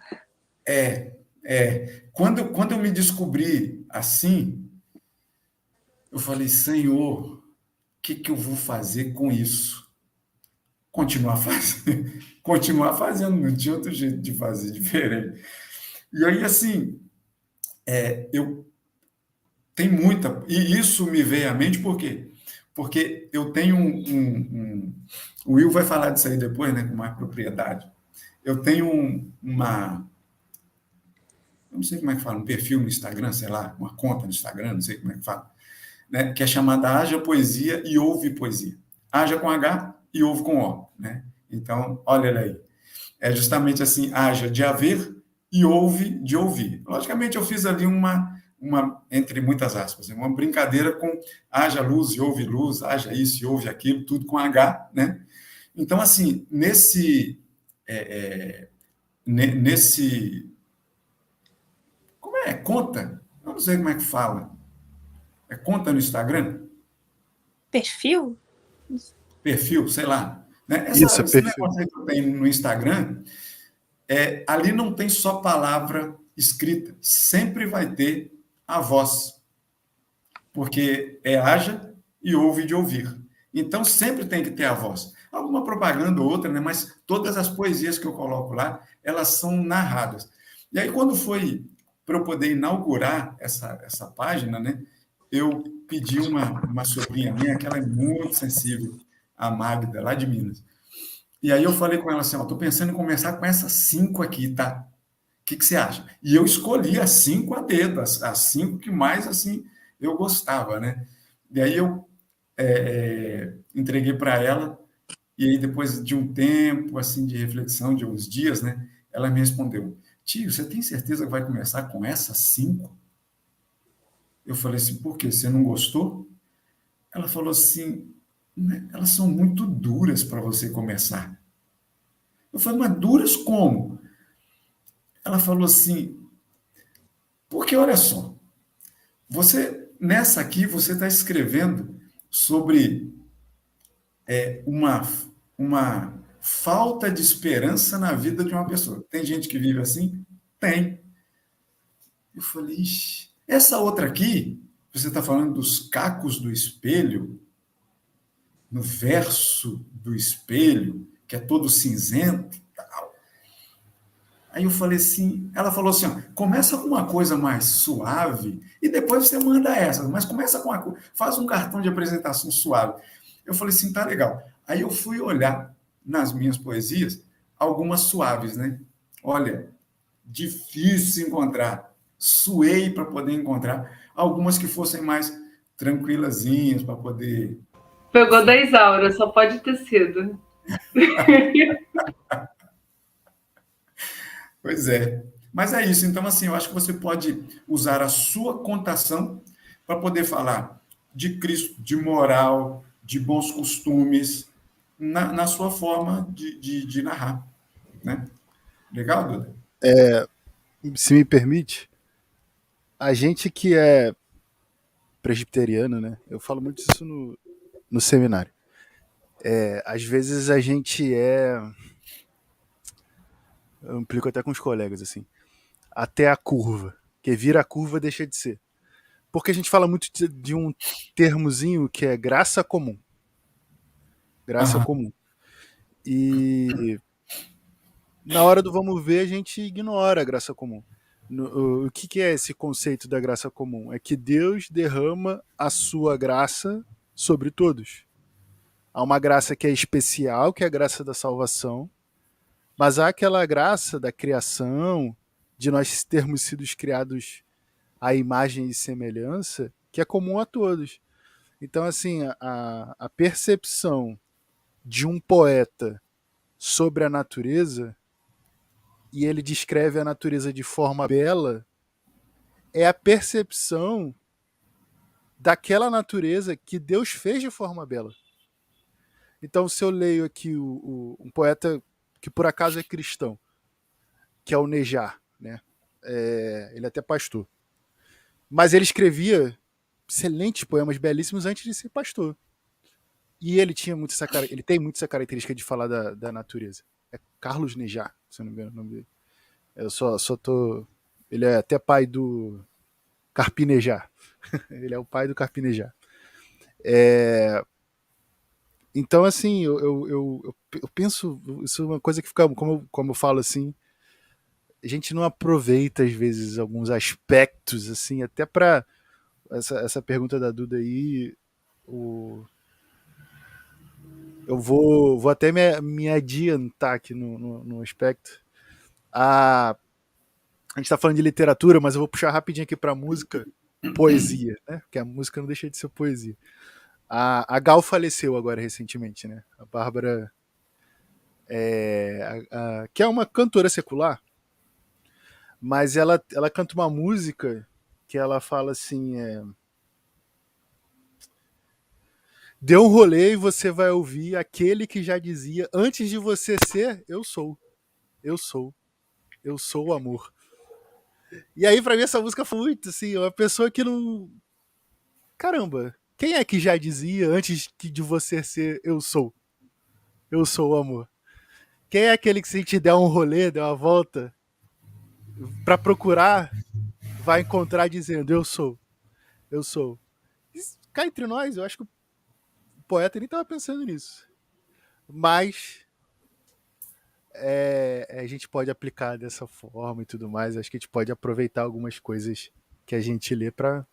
Quando eu me descobri assim, eu falei, Senhor, o que eu vou fazer com isso? Continuar fazendo, não tinha outro jeito de fazer diferente. E aí, assim, eu tenho muita... E isso me veio à mente por quê? Porque eu tenho o Will vai falar disso aí depois, né, com mais propriedade. Eu tenho eu não sei como é que fala, um perfil no Instagram, sei lá, uma conta no Instagram, não sei como é que fala, né, que é chamada Haja Poesia e Ouve Poesia. Haja com H e ouve com O, né? Então, olha ele aí. É justamente assim, haja de haver e ouve de ouvir. Logicamente, eu fiz ali entre muitas aspas, uma brincadeira com haja luz e ouve luz, haja isso e ouve aquilo, tudo com H, né? Então, assim, nesse como é? Conta? Eu não sei como é que fala. É conta no Instagram? Perfil? Perfil, sei lá. Né? Isso, é Esse perfil. negócio aí que eu tenho no Instagram, ali não tem só palavra escrita, sempre vai ter a voz, porque é haja e ouve de ouvir. Então, sempre tem que ter a voz. Alguma propaganda ou outra, né? Mas todas as poesias que eu coloco lá, elas são narradas. E aí, quando foi para eu poder inaugurar essa página, né? Eu pedi uma sobrinha minha, que ela é muito sensível, a Magda, lá de Minas. E aí eu falei com ela assim, estou pensando em começar com essas 5 aqui, tá? O que você acha? E eu escolhi as 5 a dedo, as 5 que mais, assim, eu gostava, né? E aí eu entreguei para ela, e aí depois de um tempo, assim, de reflexão, de uns dias, né? Ela me respondeu, tio, você tem certeza que vai começar com essas 5? Eu falei assim, por quê? Você não gostou? Ela falou assim, né, elas são muito duras para você começar. Eu falei, mas duras como? Ela falou assim, porque olha só, nessa aqui, você está escrevendo sobre uma falta de esperança na vida de uma pessoa. Tem gente que vive assim? Tem. Eu falei, ixi, essa outra aqui, você está falando dos cacos do espelho, no verso do espelho, que é todo cinzento. Aí eu falei assim, ela falou assim, ó, começa com uma coisa mais suave e depois você manda essa, mas começa com faz um cartão de apresentação suave. Eu falei assim, tá legal. Aí eu fui olhar nas minhas poesias algumas suaves, né? Olha, difícil encontrar. Suei para poder encontrar algumas que fossem mais tranquilazinhas para poder. Pegou da Isaura, só pode ter sido. Pois é. Mas é isso. Então, assim, eu acho que você pode usar a sua contação para poder falar de Cristo, de moral, de bons costumes, na sua forma de narrar. Né? Legal, Duda? Se me permite, a gente que é presbiteriano, né? Eu falo muito isso no seminário. Às vezes a gente eu implico até com os colegas, assim, até a curva. Que vira a curva, deixa de ser. Porque a gente fala muito de um termozinho que é graça comum. Graça Aham. comum. E na hora do vamos ver, a gente ignora a graça comum. O que é esse conceito da graça comum? É que Deus derrama a sua graça sobre todos. Há uma graça que é especial, que é a graça da salvação, mas há aquela graça da criação, de nós termos sido criados à imagem e semelhança, que é comum a todos. Então, assim, a percepção de um poeta sobre a natureza, e ele descreve a natureza de forma bela, é a percepção daquela natureza que Deus fez de forma bela. Então, se eu leio aqui um poeta que por acaso é cristão, que é o Nejar, né? Ele é até pastor. Mas ele escrevia excelentes poemas belíssimos antes de ser pastor. E ele tinha ele tem muito essa característica de falar da natureza. É Carlos Nejar, se eu não me engano o nome dele. Eu só tô. Ele é até pai do Carpinejar. Ele é o pai do Carpinejar. Então, assim, eu penso. Isso é uma coisa que fica. Como eu falo assim. A gente não aproveita, às vezes, alguns aspectos, assim, até para essa pergunta da Duda aí. Eu vou até me adiantar aqui no aspecto. A gente está falando de literatura, mas eu vou puxar rapidinho aqui para música, poesia, né? Porque a música não deixa de ser poesia. A Gal faleceu agora recentemente, né? A Bárbara, que é uma cantora secular, mas ela canta uma música que ela fala assim: dê um rolê e você vai ouvir aquele que já dizia, antes de você ser, eu sou, eu sou, eu sou o amor. E aí, pra mim, essa música foi muito assim, uma pessoa que não. Caramba, quem é que já dizia antes de você ser eu sou? Eu sou o amor. Quem é aquele que, se te der um rolê, der uma volta, pra procurar, vai encontrar dizendo eu sou, eu sou. Isso, cá entre nós, eu acho que o poeta nem tava pensando nisso. Mas a gente pode aplicar dessa forma e tudo mais. Acho que a gente pode aproveitar algumas coisas que a gente lê pra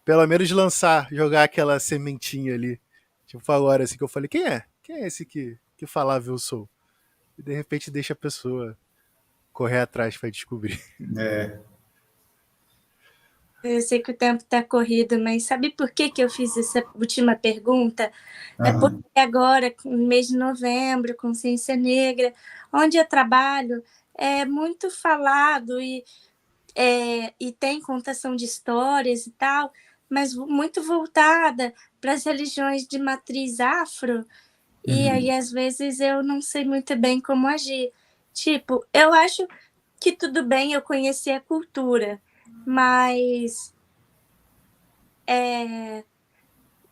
pelo menos lançar, jogar aquela sementinha ali. Tipo, agora assim que eu falei, quem é? Quem é esse que falava eu sou? E de repente deixa a pessoa correr atrás para descobrir. É, Eu sei que o tempo está corrido, mas sabe por que eu fiz essa última pergunta? É porque aham, agora, no mês de novembro, Consciência Negra, onde eu trabalho, é muito falado e tem contação de histórias e tal, mas muito voltada para as religiões de matriz afro, e aí às vezes eu não sei muito bem como agir. Tipo, eu acho que tudo bem eu conhecer a cultura, mas é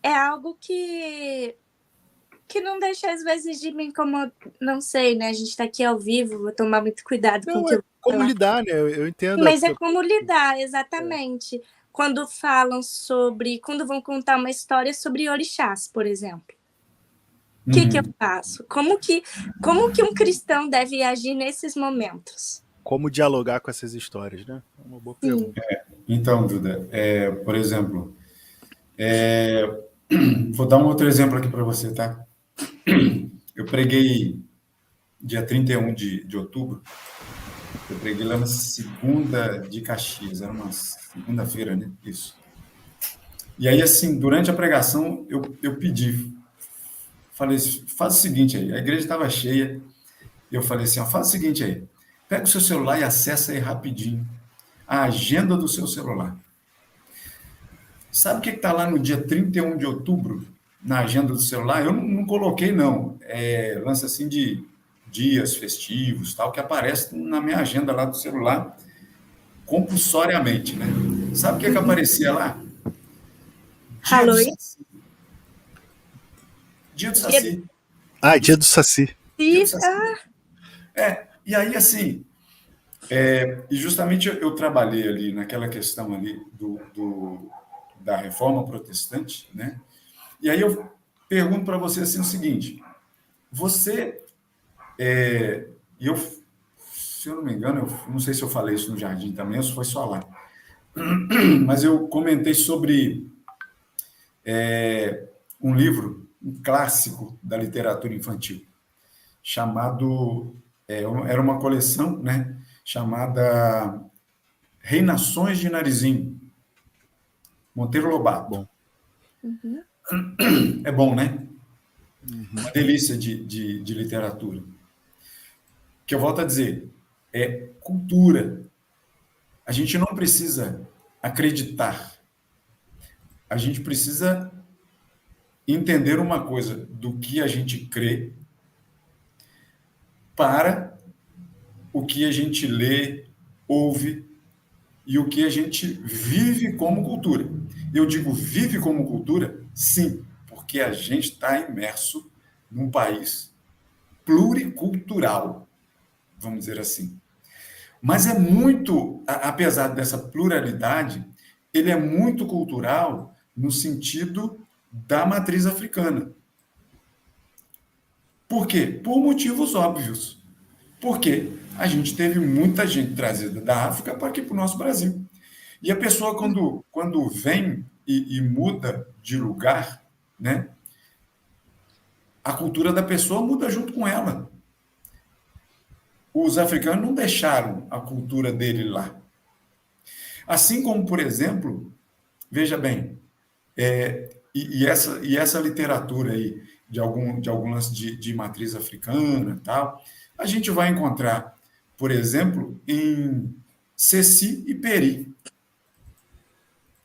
algo que não deixa às vezes de me incomodar, não sei, né? A gente está aqui ao vivo, vou tomar muito cuidado com o Não, que é eu vou como falar. lidar, né? Eu entendo. Mas é como lidar, exatamente. Quando falam sobre, quando vão contar uma história sobre orixás, por exemplo. O que eu faço? Como que um cristão deve agir nesses momentos? Como dialogar com essas histórias, né? É uma boa Sim. pergunta. Então, Duda, por exemplo, vou dar um outro exemplo aqui para você, tá? Eu preguei dia 31 de outubro, eu preguei lá na segunda de Caxias, era uma segunda-feira, né? Isso. E aí, assim, durante a pregação, eu pedi, falei, faz o seguinte aí, a igreja estava cheia, eu falei assim, ó, faz o seguinte aí, pega o seu celular e acessa aí rapidinho a agenda do seu celular. Sabe o que está lá no dia 31 de outubro, na agenda do celular? Eu não coloquei, não. É lance assim de dias festivos, tal, que aparece na minha agenda lá do celular, compulsoriamente, né? Sabe o que aparecia lá? Dia do Halloween? Saci. Dia do Dia Saci. Ah, dia do Saci. Dia do de... Saci. E aí, assim, e justamente eu trabalhei ali naquela questão ali da reforma protestante, né? E aí eu pergunto para você assim o seguinte: você, e eu, se eu não me engano, eu não sei se eu falei isso no Jardim também, ou se foi só lá, mas eu comentei sobre um livro, um clássico da literatura infantil, chamado, era uma coleção, né, chamada Reinações de Narizinho, Monteiro Lobato. Bom. É bom, né? Uma delícia de literatura. Que eu volto a dizer, é cultura. A gente não precisa acreditar. A gente precisa entender uma coisa do que a gente crê para o que a gente lê, ouve e o que a gente vive como cultura. Eu digo vive como cultura, sim, porque a gente está imerso num país pluricultural, vamos dizer assim. Mas é muito, apesar dessa pluralidade, ele é muito cultural no sentido da matriz africana. Por quê? Por motivos óbvios. Porque a gente teve muita gente trazida da África para aqui para o nosso Brasil. E a pessoa, quando vem e muda de lugar, né, a cultura da pessoa muda junto com ela. Os africanos não deixaram a cultura dele lá. Assim como, por exemplo, veja bem, essa literatura aí de algum lance de matriz africana, tal, a gente vai encontrar, por exemplo, em Ceci e Peri,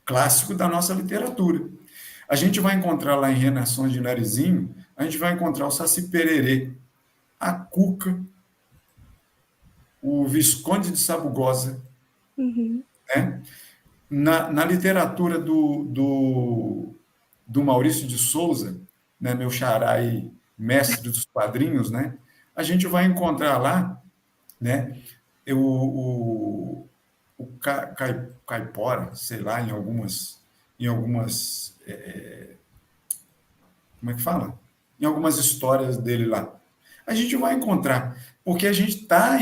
clássico da nossa literatura. A gente vai encontrar lá em Renações de Narizinho, a gente vai encontrar o Saci Pererê, a Cuca, o Visconde de Sabugosa, né? Na literatura do Maurício de Souza, né, meu xará e mestre dos quadrinhos, né, a gente vai encontrar lá, né, o caipora, sei lá, em algumas como é que fala? Em algumas histórias dele lá. A gente vai encontrar, porque a gente tá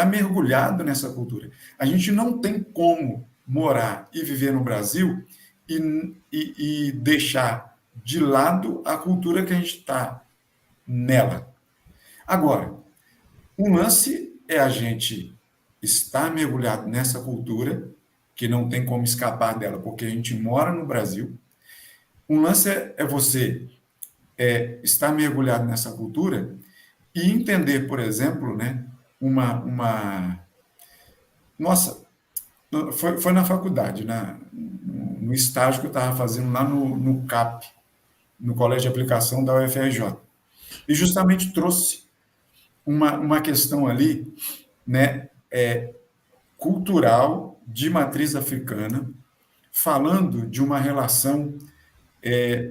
mergulhado nessa cultura. A gente não tem como morar e viver no Brasil e deixar de lado a cultura que a gente está nela. Agora, um lance é a gente estar mergulhado nessa cultura, que não tem como escapar dela, porque a gente mora no Brasil. Um lance é você estar mergulhado nessa cultura e entender, por exemplo, né, Nossa, foi na faculdade, no estágio que eu estava fazendo lá no CAP, no Colégio de Aplicação da UFRJ. E justamente trouxe uma questão ali, né, cultural, de matriz africana, falando de uma relação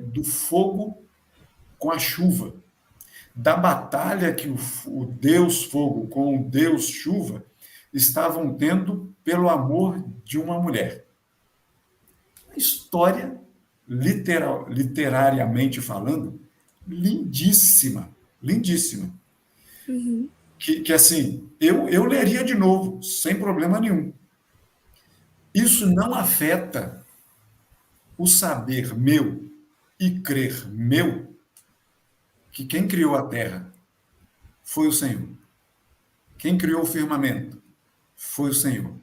do fogo com a chuva, da batalha que o Deus Fogo com o Deus Chuva estavam tendo pelo amor de uma mulher. História, literariamente falando, lindíssima, lindíssima. Que assim, eu leria de novo, sem problema nenhum. Isso não afeta o saber meu e crer meu que quem criou a Terra foi o Senhor. Quem criou o firmamento foi o Senhor.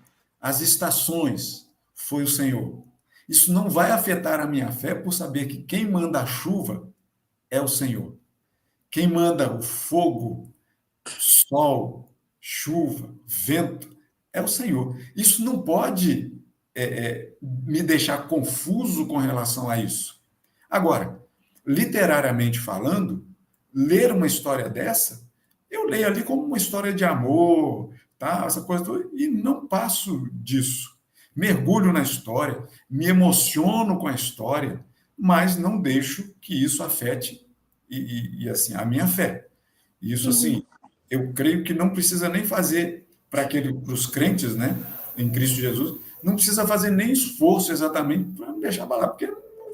As estações foi o Senhor. Isso não vai afetar a minha fé por saber que quem manda a chuva é o Senhor. Quem manda o fogo, sol, chuva, vento, é o Senhor. Isso não pode me deixar confuso com relação a isso. Agora, literariamente falando, ler uma história dessa, eu leio ali como uma história de amor, tá? Essa coisa toda, e não passo disso. Mergulho na história, me emociono com a história, mas não deixo que isso afete assim, a minha fé. Isso, assim, eu creio que não precisa nem fazer para os crentes, né, em Cristo Jesus, não precisa fazer nem esforço exatamente para não deixar abalar, porque não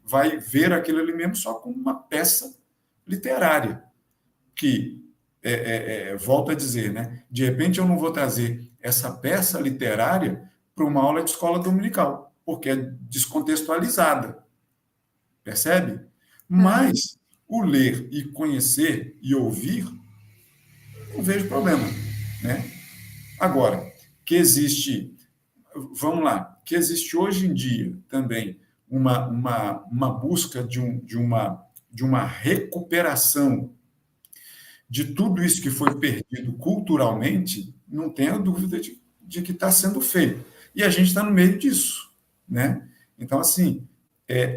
vai ver aquilo ali mesmo só como uma peça literária, que, volto a dizer, né, de repente eu não vou trazer essa peça literária para uma aula de escola dominical, porque é descontextualizada, percebe? Mas o ler e conhecer e ouvir, não vejo problema, né? Agora, que existe, vamos lá, que existe hoje em dia também uma busca de uma recuperação de tudo isso que foi perdido culturalmente, não tenho dúvida de que está sendo feito. E a gente está no meio disso, né? Então, assim,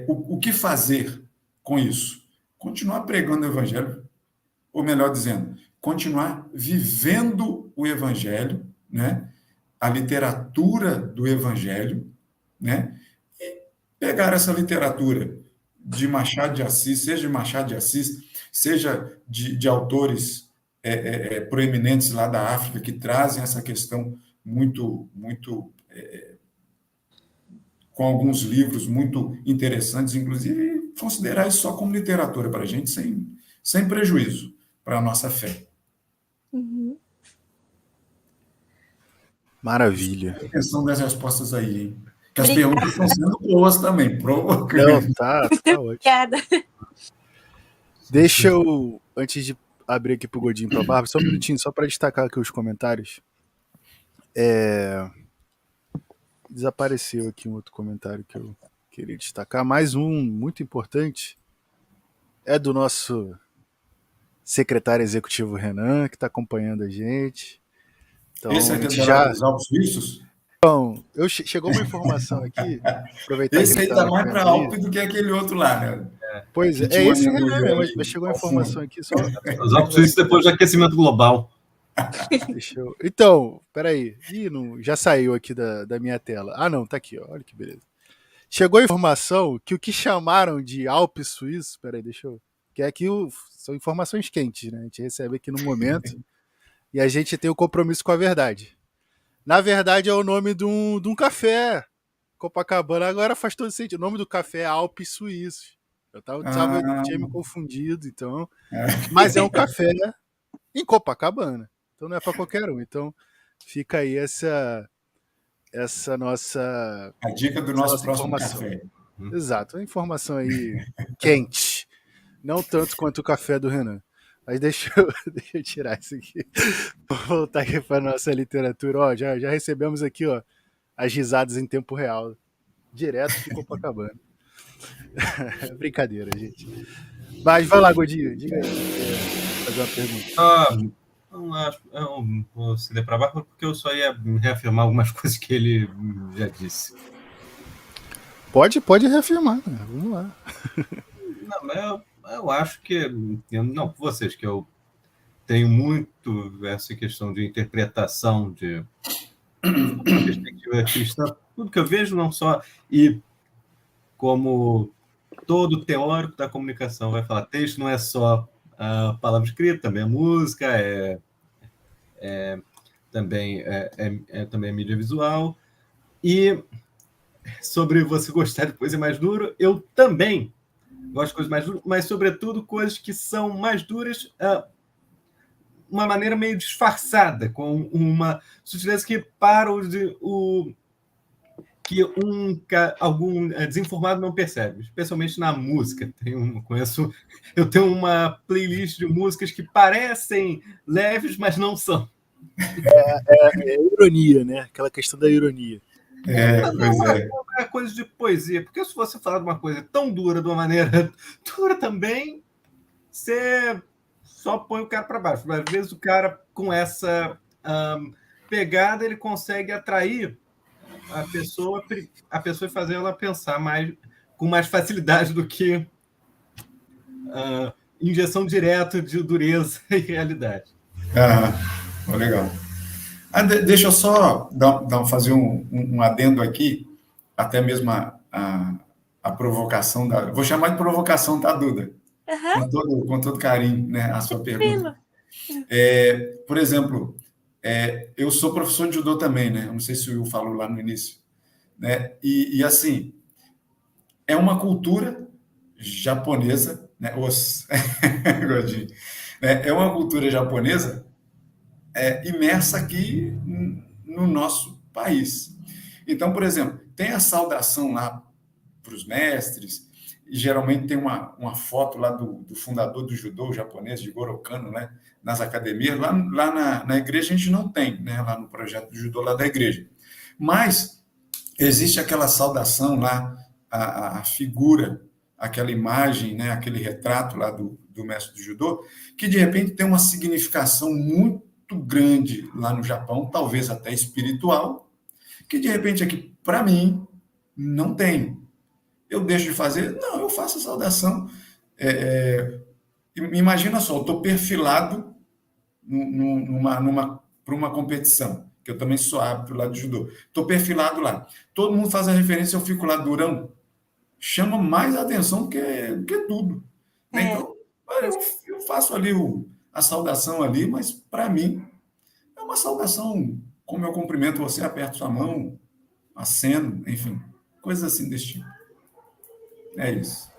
o que fazer com isso? Continuar pregando o evangelho, ou melhor dizendo, continuar vivendo o evangelho, né? A literatura do evangelho, né? E pegar essa literatura de Machado de Assis, seja de Machado de Assis, seja de autores proeminentes lá da África, que trazem essa questão muito com alguns livros muito interessantes, inclusive, considerar isso só como literatura para a gente, sem prejuízo para a nossa fé. Maravilha. A questão das respostas aí, hein? Que as perguntas estão sendo boas também, provocando. Não, tá ótimo. Obrigada. Deixa eu, antes de abrir aqui pro Godinho e pra Bárbara, só um minutinho, só para destacar aqui os comentários. Desapareceu aqui um outro comentário que eu queria destacar. Mais um muito importante é do nosso secretário executivo Renan, que está acompanhando a gente. Então, Esse a aqui gente é já... dos Alpes Suíços? Chegou uma informação aqui, aproveitar Esse que aí ele tá tá mais para vendo aí. Alpe do que aquele outro lá, né? Pois Que é, tinha um esse amigo Renan meu mesmo, ali, mas chegou uma ao informação fundo. aqui só. Os Alpes Suíços depois do aquecimento global. Deixa eu... Então, peraí. Ih, não... já saiu aqui da minha tela. Ah, não, tá aqui, ó. Olha que beleza. Chegou a informação que o que chamaram de Alpes Suíços, peraí, deixa eu... Que é que são informações quentes, né? A gente recebe aqui no momento e a gente tem o compromisso com a verdade. Na verdade, é o nome de um café. Copacabana agora faz todo sentido. O nome do café é Alpes Suíços. Tinha me confundido, então. Mas é um café em Copacabana. Então não é para qualquer um. Então fica aí essa nossa, A dica do essa nosso nossa próximo informação. café. Exato, uma informação aí quente. Não tanto quanto o café do Renan. Mas deixa eu tirar isso aqui. Vou voltar aqui para nossa literatura. Ó, já recebemos aqui, ó, as risadas em tempo real. Direto de Copacabana. Brincadeira, gente. Mas vai lá, Godinho. Diga aí. Fazer uma pergunta. Eu vou ceder para a Bárbara porque eu só ia reafirmar algumas coisas que ele já disse. Pode reafirmar, né? Vamos lá. Não, eu acho que... Não, com vocês, que eu tenho muito essa questão de interpretação de perspectiva cristã. Tudo que eu vejo, não só... E como todo teórico da comunicação vai falar, texto não é só a palavra escrita, também é música, também é mídia visual. E sobre você gostar de coisa mais dura, eu também gosto de coisas mais duras, mas, sobretudo, coisas que são mais duras, uma maneira meio disfarçada, com uma sutileza que algum desinformado não percebe, especialmente na música. Eu tenho uma playlist de músicas que parecem leves, mas não são. É ironia, né? Aquela questão da ironia. É coisa de poesia, porque se você falar de uma coisa tão dura, de uma maneira dura também, você só põe o cara para baixo. Às vezes o cara, com essa pegada, ele consegue atrair a pessoa e fazer ela pensar com mais facilidade do que injeção direta de dureza e realidade. Legal. Deixa eu só fazer um adendo aqui, até mesmo a provocação vou chamar de provocação, tá, Duda? Com todo carinho, né, a sua pergunta. Por exemplo, eu sou professor de judô também, né? Não sei se o Will falou lá no início, né? E assim, é uma cultura japonesa, né? É uma cultura japonesa imersa aqui no nosso país. Então, por exemplo, tem a saudação lá para os mestres, e geralmente tem uma foto lá do fundador do judô japonês, de Goro Kano, né, nas academias. Lá na igreja a gente não tem, né, lá no projeto do judô lá da igreja. Mas existe aquela saudação lá, a figura, aquela imagem, né, aquele retrato lá do mestre do judô, que de repente tem uma significação muito grande lá no Japão, talvez até espiritual, que de repente aqui, para mim, não tem. Eu deixo de fazer? Não, eu faço a saudação. Imagina só, eu estou perfilado para uma competição, que eu também sou árbitro lá de judô. Estou perfilado lá. Todo mundo faz a referência, eu fico lá durão. Chama mais atenção do que tudo. Então, eu faço ali a saudação ali, mas, para mim, é uma saudação, como eu cumprimento você, aperto sua mão, aceno, enfim, coisas assim desse tipo. É isso.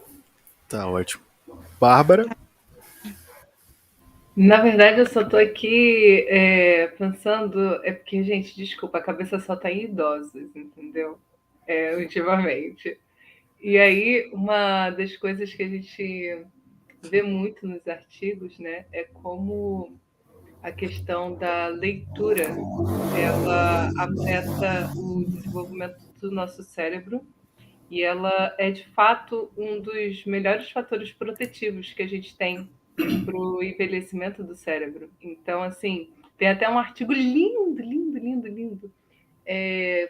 Tá ótimo. Bárbara? Na verdade, eu só estou aqui pensando... É porque, gente, desculpa, a cabeça só está em idosos, entendeu? Ultimamente. E aí, uma das coisas que a gente vê muito nos artigos, né, é como a questão da leitura ela afeta o desenvolvimento do nosso cérebro e ela é de fato um dos melhores fatores protetivos que a gente tem para o envelhecimento do cérebro. Então, assim, tem até um artigo lindo, lindo, lindo, lindo,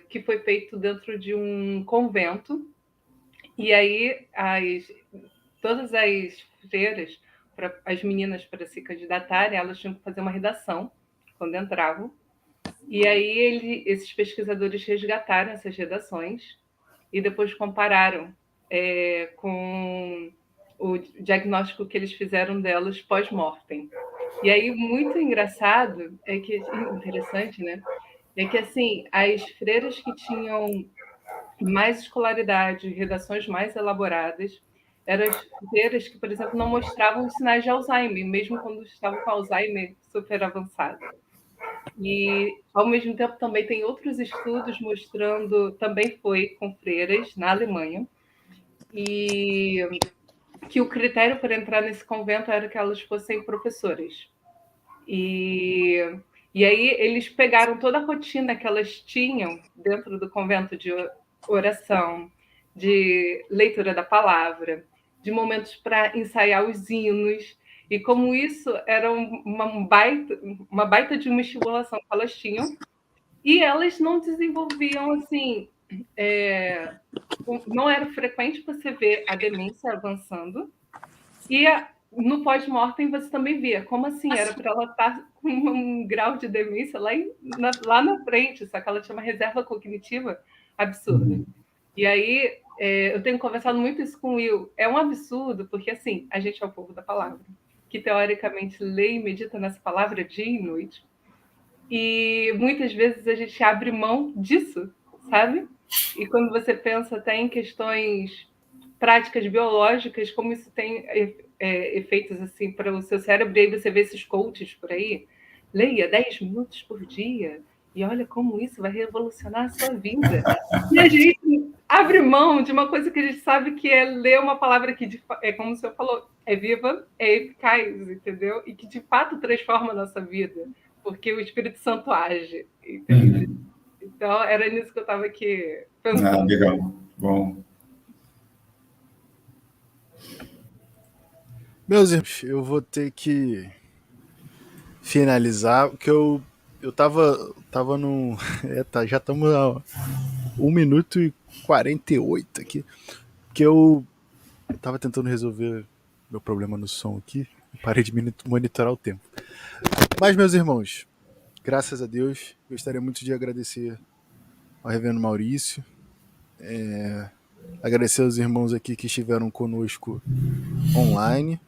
que foi feito dentro de um convento. E aí, todas as freiras, as meninas para se candidatarem, elas tinham que fazer uma redação quando entravam. E aí, esses pesquisadores resgataram essas redações e depois compararam com o diagnóstico que eles fizeram delas pós-mortem. E aí, muito engraçado, interessante, né? É que, assim, as freiras que tinham mais escolaridade, redações mais elaboradas, eram as freiras que, por exemplo, não mostravam os sinais de Alzheimer, mesmo quando estavam com Alzheimer super avançado. E, ao mesmo tempo, também tem outros estudos mostrando, também foi com freiras na Alemanha, e que o critério para entrar nesse convento era que elas fossem professoras. E aí eles pegaram toda a rotina que elas tinham dentro do convento de oração, de leitura da palavra, de momentos para ensaiar os hinos, e como isso era uma baita de uma estimulação que elas tinham, e elas não desenvolviam assim. Não era frequente você ver a demência avançando, e no pós-mortem você também via. Como assim? Era para ela estar com um grau de demência lá na frente, só que ela tinha uma reserva cognitiva absurda. E aí eu tenho conversado muito isso com o Will. É um absurdo, porque assim, a gente é o povo da palavra, que teoricamente lê e medita nessa palavra dia e noite. E muitas vezes a gente abre mão disso, sabe? E quando você pensa até em questões práticas biológicas, como isso tem efeitos assim para o seu cérebro, e aí você vê esses coaches por aí, leia 10 minutos por dia, e olha como isso vai revolucionar a sua vida. E a gente abre mão de uma coisa que a gente sabe que é ler uma palavra que, como o senhor falou, é viva, é eficaz, entendeu? E que de fato transforma a nossa vida, porque o Espírito Santo age, entende? Então, era nisso que eu estava aqui pensando. Legal. Bom. Meus irmãos, eu vou ter que finalizar, porque eu tava num. Já estamos a 1 minuto e 48 aqui. Porque eu tava tentando resolver meu problema no som aqui. Parei de monitorar o tempo. Mas, meus irmãos, graças a Deus, gostaria muito de agradecer ao Reverendo Maurício. Agradecer aos irmãos aqui que estiveram conosco online.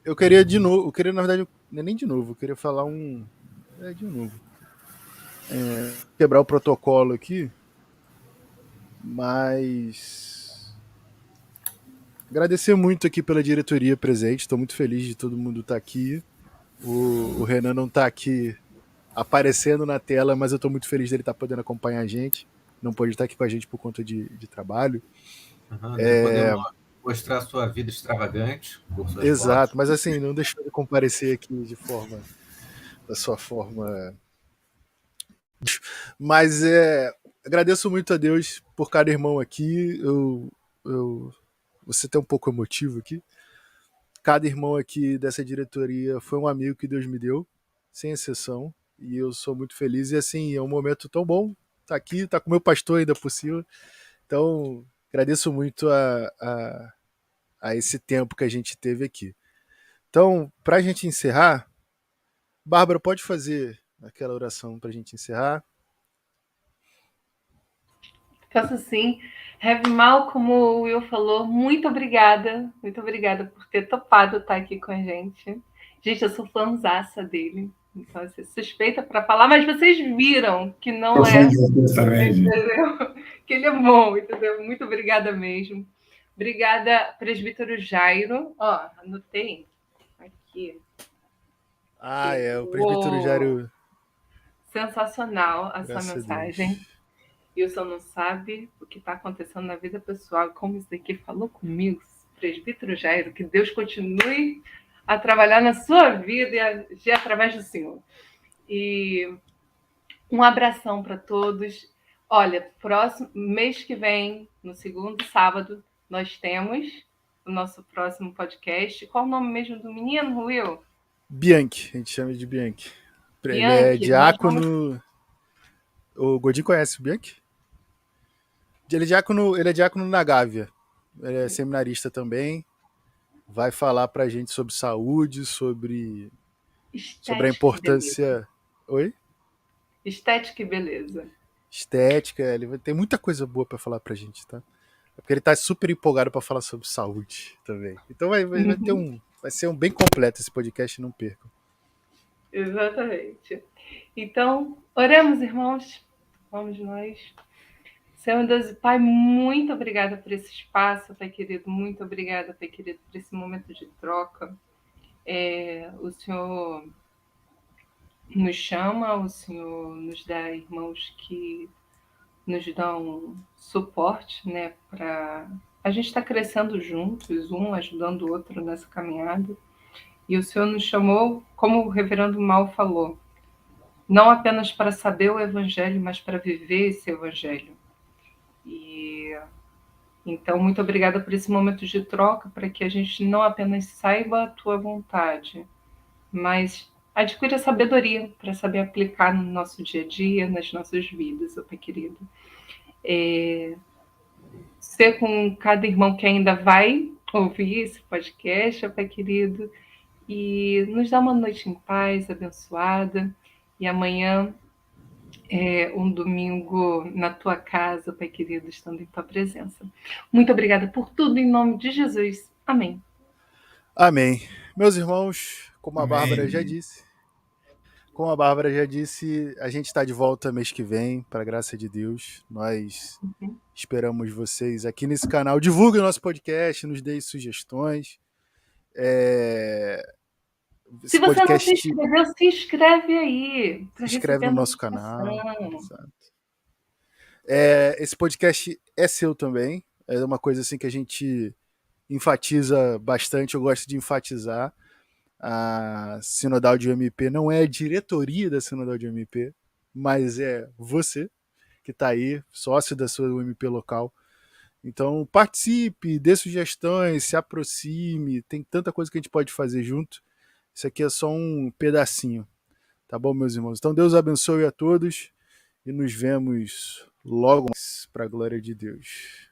Eu queria de novo, na verdade, não é nem de novo, eu queria falar de novo. Quebrar o protocolo aqui, mas agradecer muito aqui pela diretoria presente, estou muito feliz de todo mundo estar aqui. O Renan não está aqui aparecendo na tela, mas eu estou muito feliz dele estar podendo acompanhar a gente. Não pode estar aqui com a gente por conta de trabalho. Podemos mostrar sua vida extravagante. Exato, fotos. Mas assim, não deixou de comparecer aqui da sua forma. Mas agradeço muito a Deus por cada irmão aqui. Você tem um pouco emotivo aqui. Cada irmão aqui dessa diretoria foi um amigo que Deus me deu, sem exceção. E eu sou muito feliz. E assim, é um momento tão bom estar aqui, estar com o meu pastor ainda por cima. Então, agradeço muito a esse tempo que a gente teve aqui. Então, para a gente encerrar, Bárbara, pode fazer aquela oração para a gente encerrar? Faço sim. Heavy Mal, como o Will falou, muito obrigada por ter topado estar aqui com a gente. Gente, eu sou fãzaça dele, então assim, suspeita para falar, mas vocês viram que não é, entendeu? Que ele é bom, entendeu? Muito obrigada mesmo. Obrigada, presbítero Jairo. Ó, anotei aqui. O presbítero Jairo. Sensacional essa mensagem. Wilson não sabe o que está acontecendo na vida pessoal, como isso daqui falou comigo, presbítero Jairo, que Deus continue a trabalhar na sua vida e agir através do Senhor. E um abração para todos. Olha, próximo mês que vem, no segundo sábado, nós temos o nosso próximo podcast. Qual o nome mesmo do menino, Will? Bianchi, a gente chama de Bianchi. Ele é Bianchi, diácono. O Godinho conhece o Bianchi? Ele é diácono na Gávea. Ele é seminarista também. Vai falar pra gente sobre saúde, sobre a importância. Oi? Estética e beleza. Estética, ele vai ter muita coisa boa pra falar pra gente, tá? Porque ele tá super empolgado pra falar sobre saúde também. Então vai ser um bem completo esse podcast, não percam. Exatamente. Então, oremos, irmãos. Vamos nós. Senhor Deus e Pai, muito obrigada por esse espaço, Pai querido. Muito obrigada, Pai querido, por esse momento de troca. O Senhor nos chama, o Senhor nos dá irmãos que nos dão suporte, né? Para a gente estar crescendo juntos, um ajudando o outro nessa caminhada. E o Senhor nos chamou, como o reverendo Mal falou, não apenas para saber o Evangelho, mas para viver esse Evangelho. E então, muito obrigada por esse momento de troca, para que a gente não apenas saiba a tua vontade, mas adquira sabedoria para saber aplicar no nosso dia a dia, nas nossas vidas, Pai querido. Ser com cada irmão que ainda vai ouvir esse podcast, Pai querido, e nos dá uma noite em paz, abençoada, e amanhã um domingo na tua casa, Pai querido, estando em tua presença. Muito obrigada por tudo, em nome de Jesus. Amém. Amém. Meus irmãos, como a Bárbara já disse, a gente está de volta mês que vem, para a graça de Deus. Nós esperamos vocês aqui nesse canal. Divulguem o nosso podcast, nos deem sugestões. Se você não se inscreveu, se inscreve aí. Se inscreve no nosso canal. Exato. Esse podcast é seu também. É uma coisa assim que a gente enfatiza bastante. Eu gosto de enfatizar. A Sinodal de UMP não é a diretoria da Sinodal de UMP, mas é você que está aí, sócio da sua UMP local. Então participe, dê sugestões, se aproxime. Tem tanta coisa que a gente pode fazer junto. Isso aqui é só um pedacinho. Tá bom, meus irmãos? Então Deus abençoe a todos e nos vemos logo mais para a glória de Deus.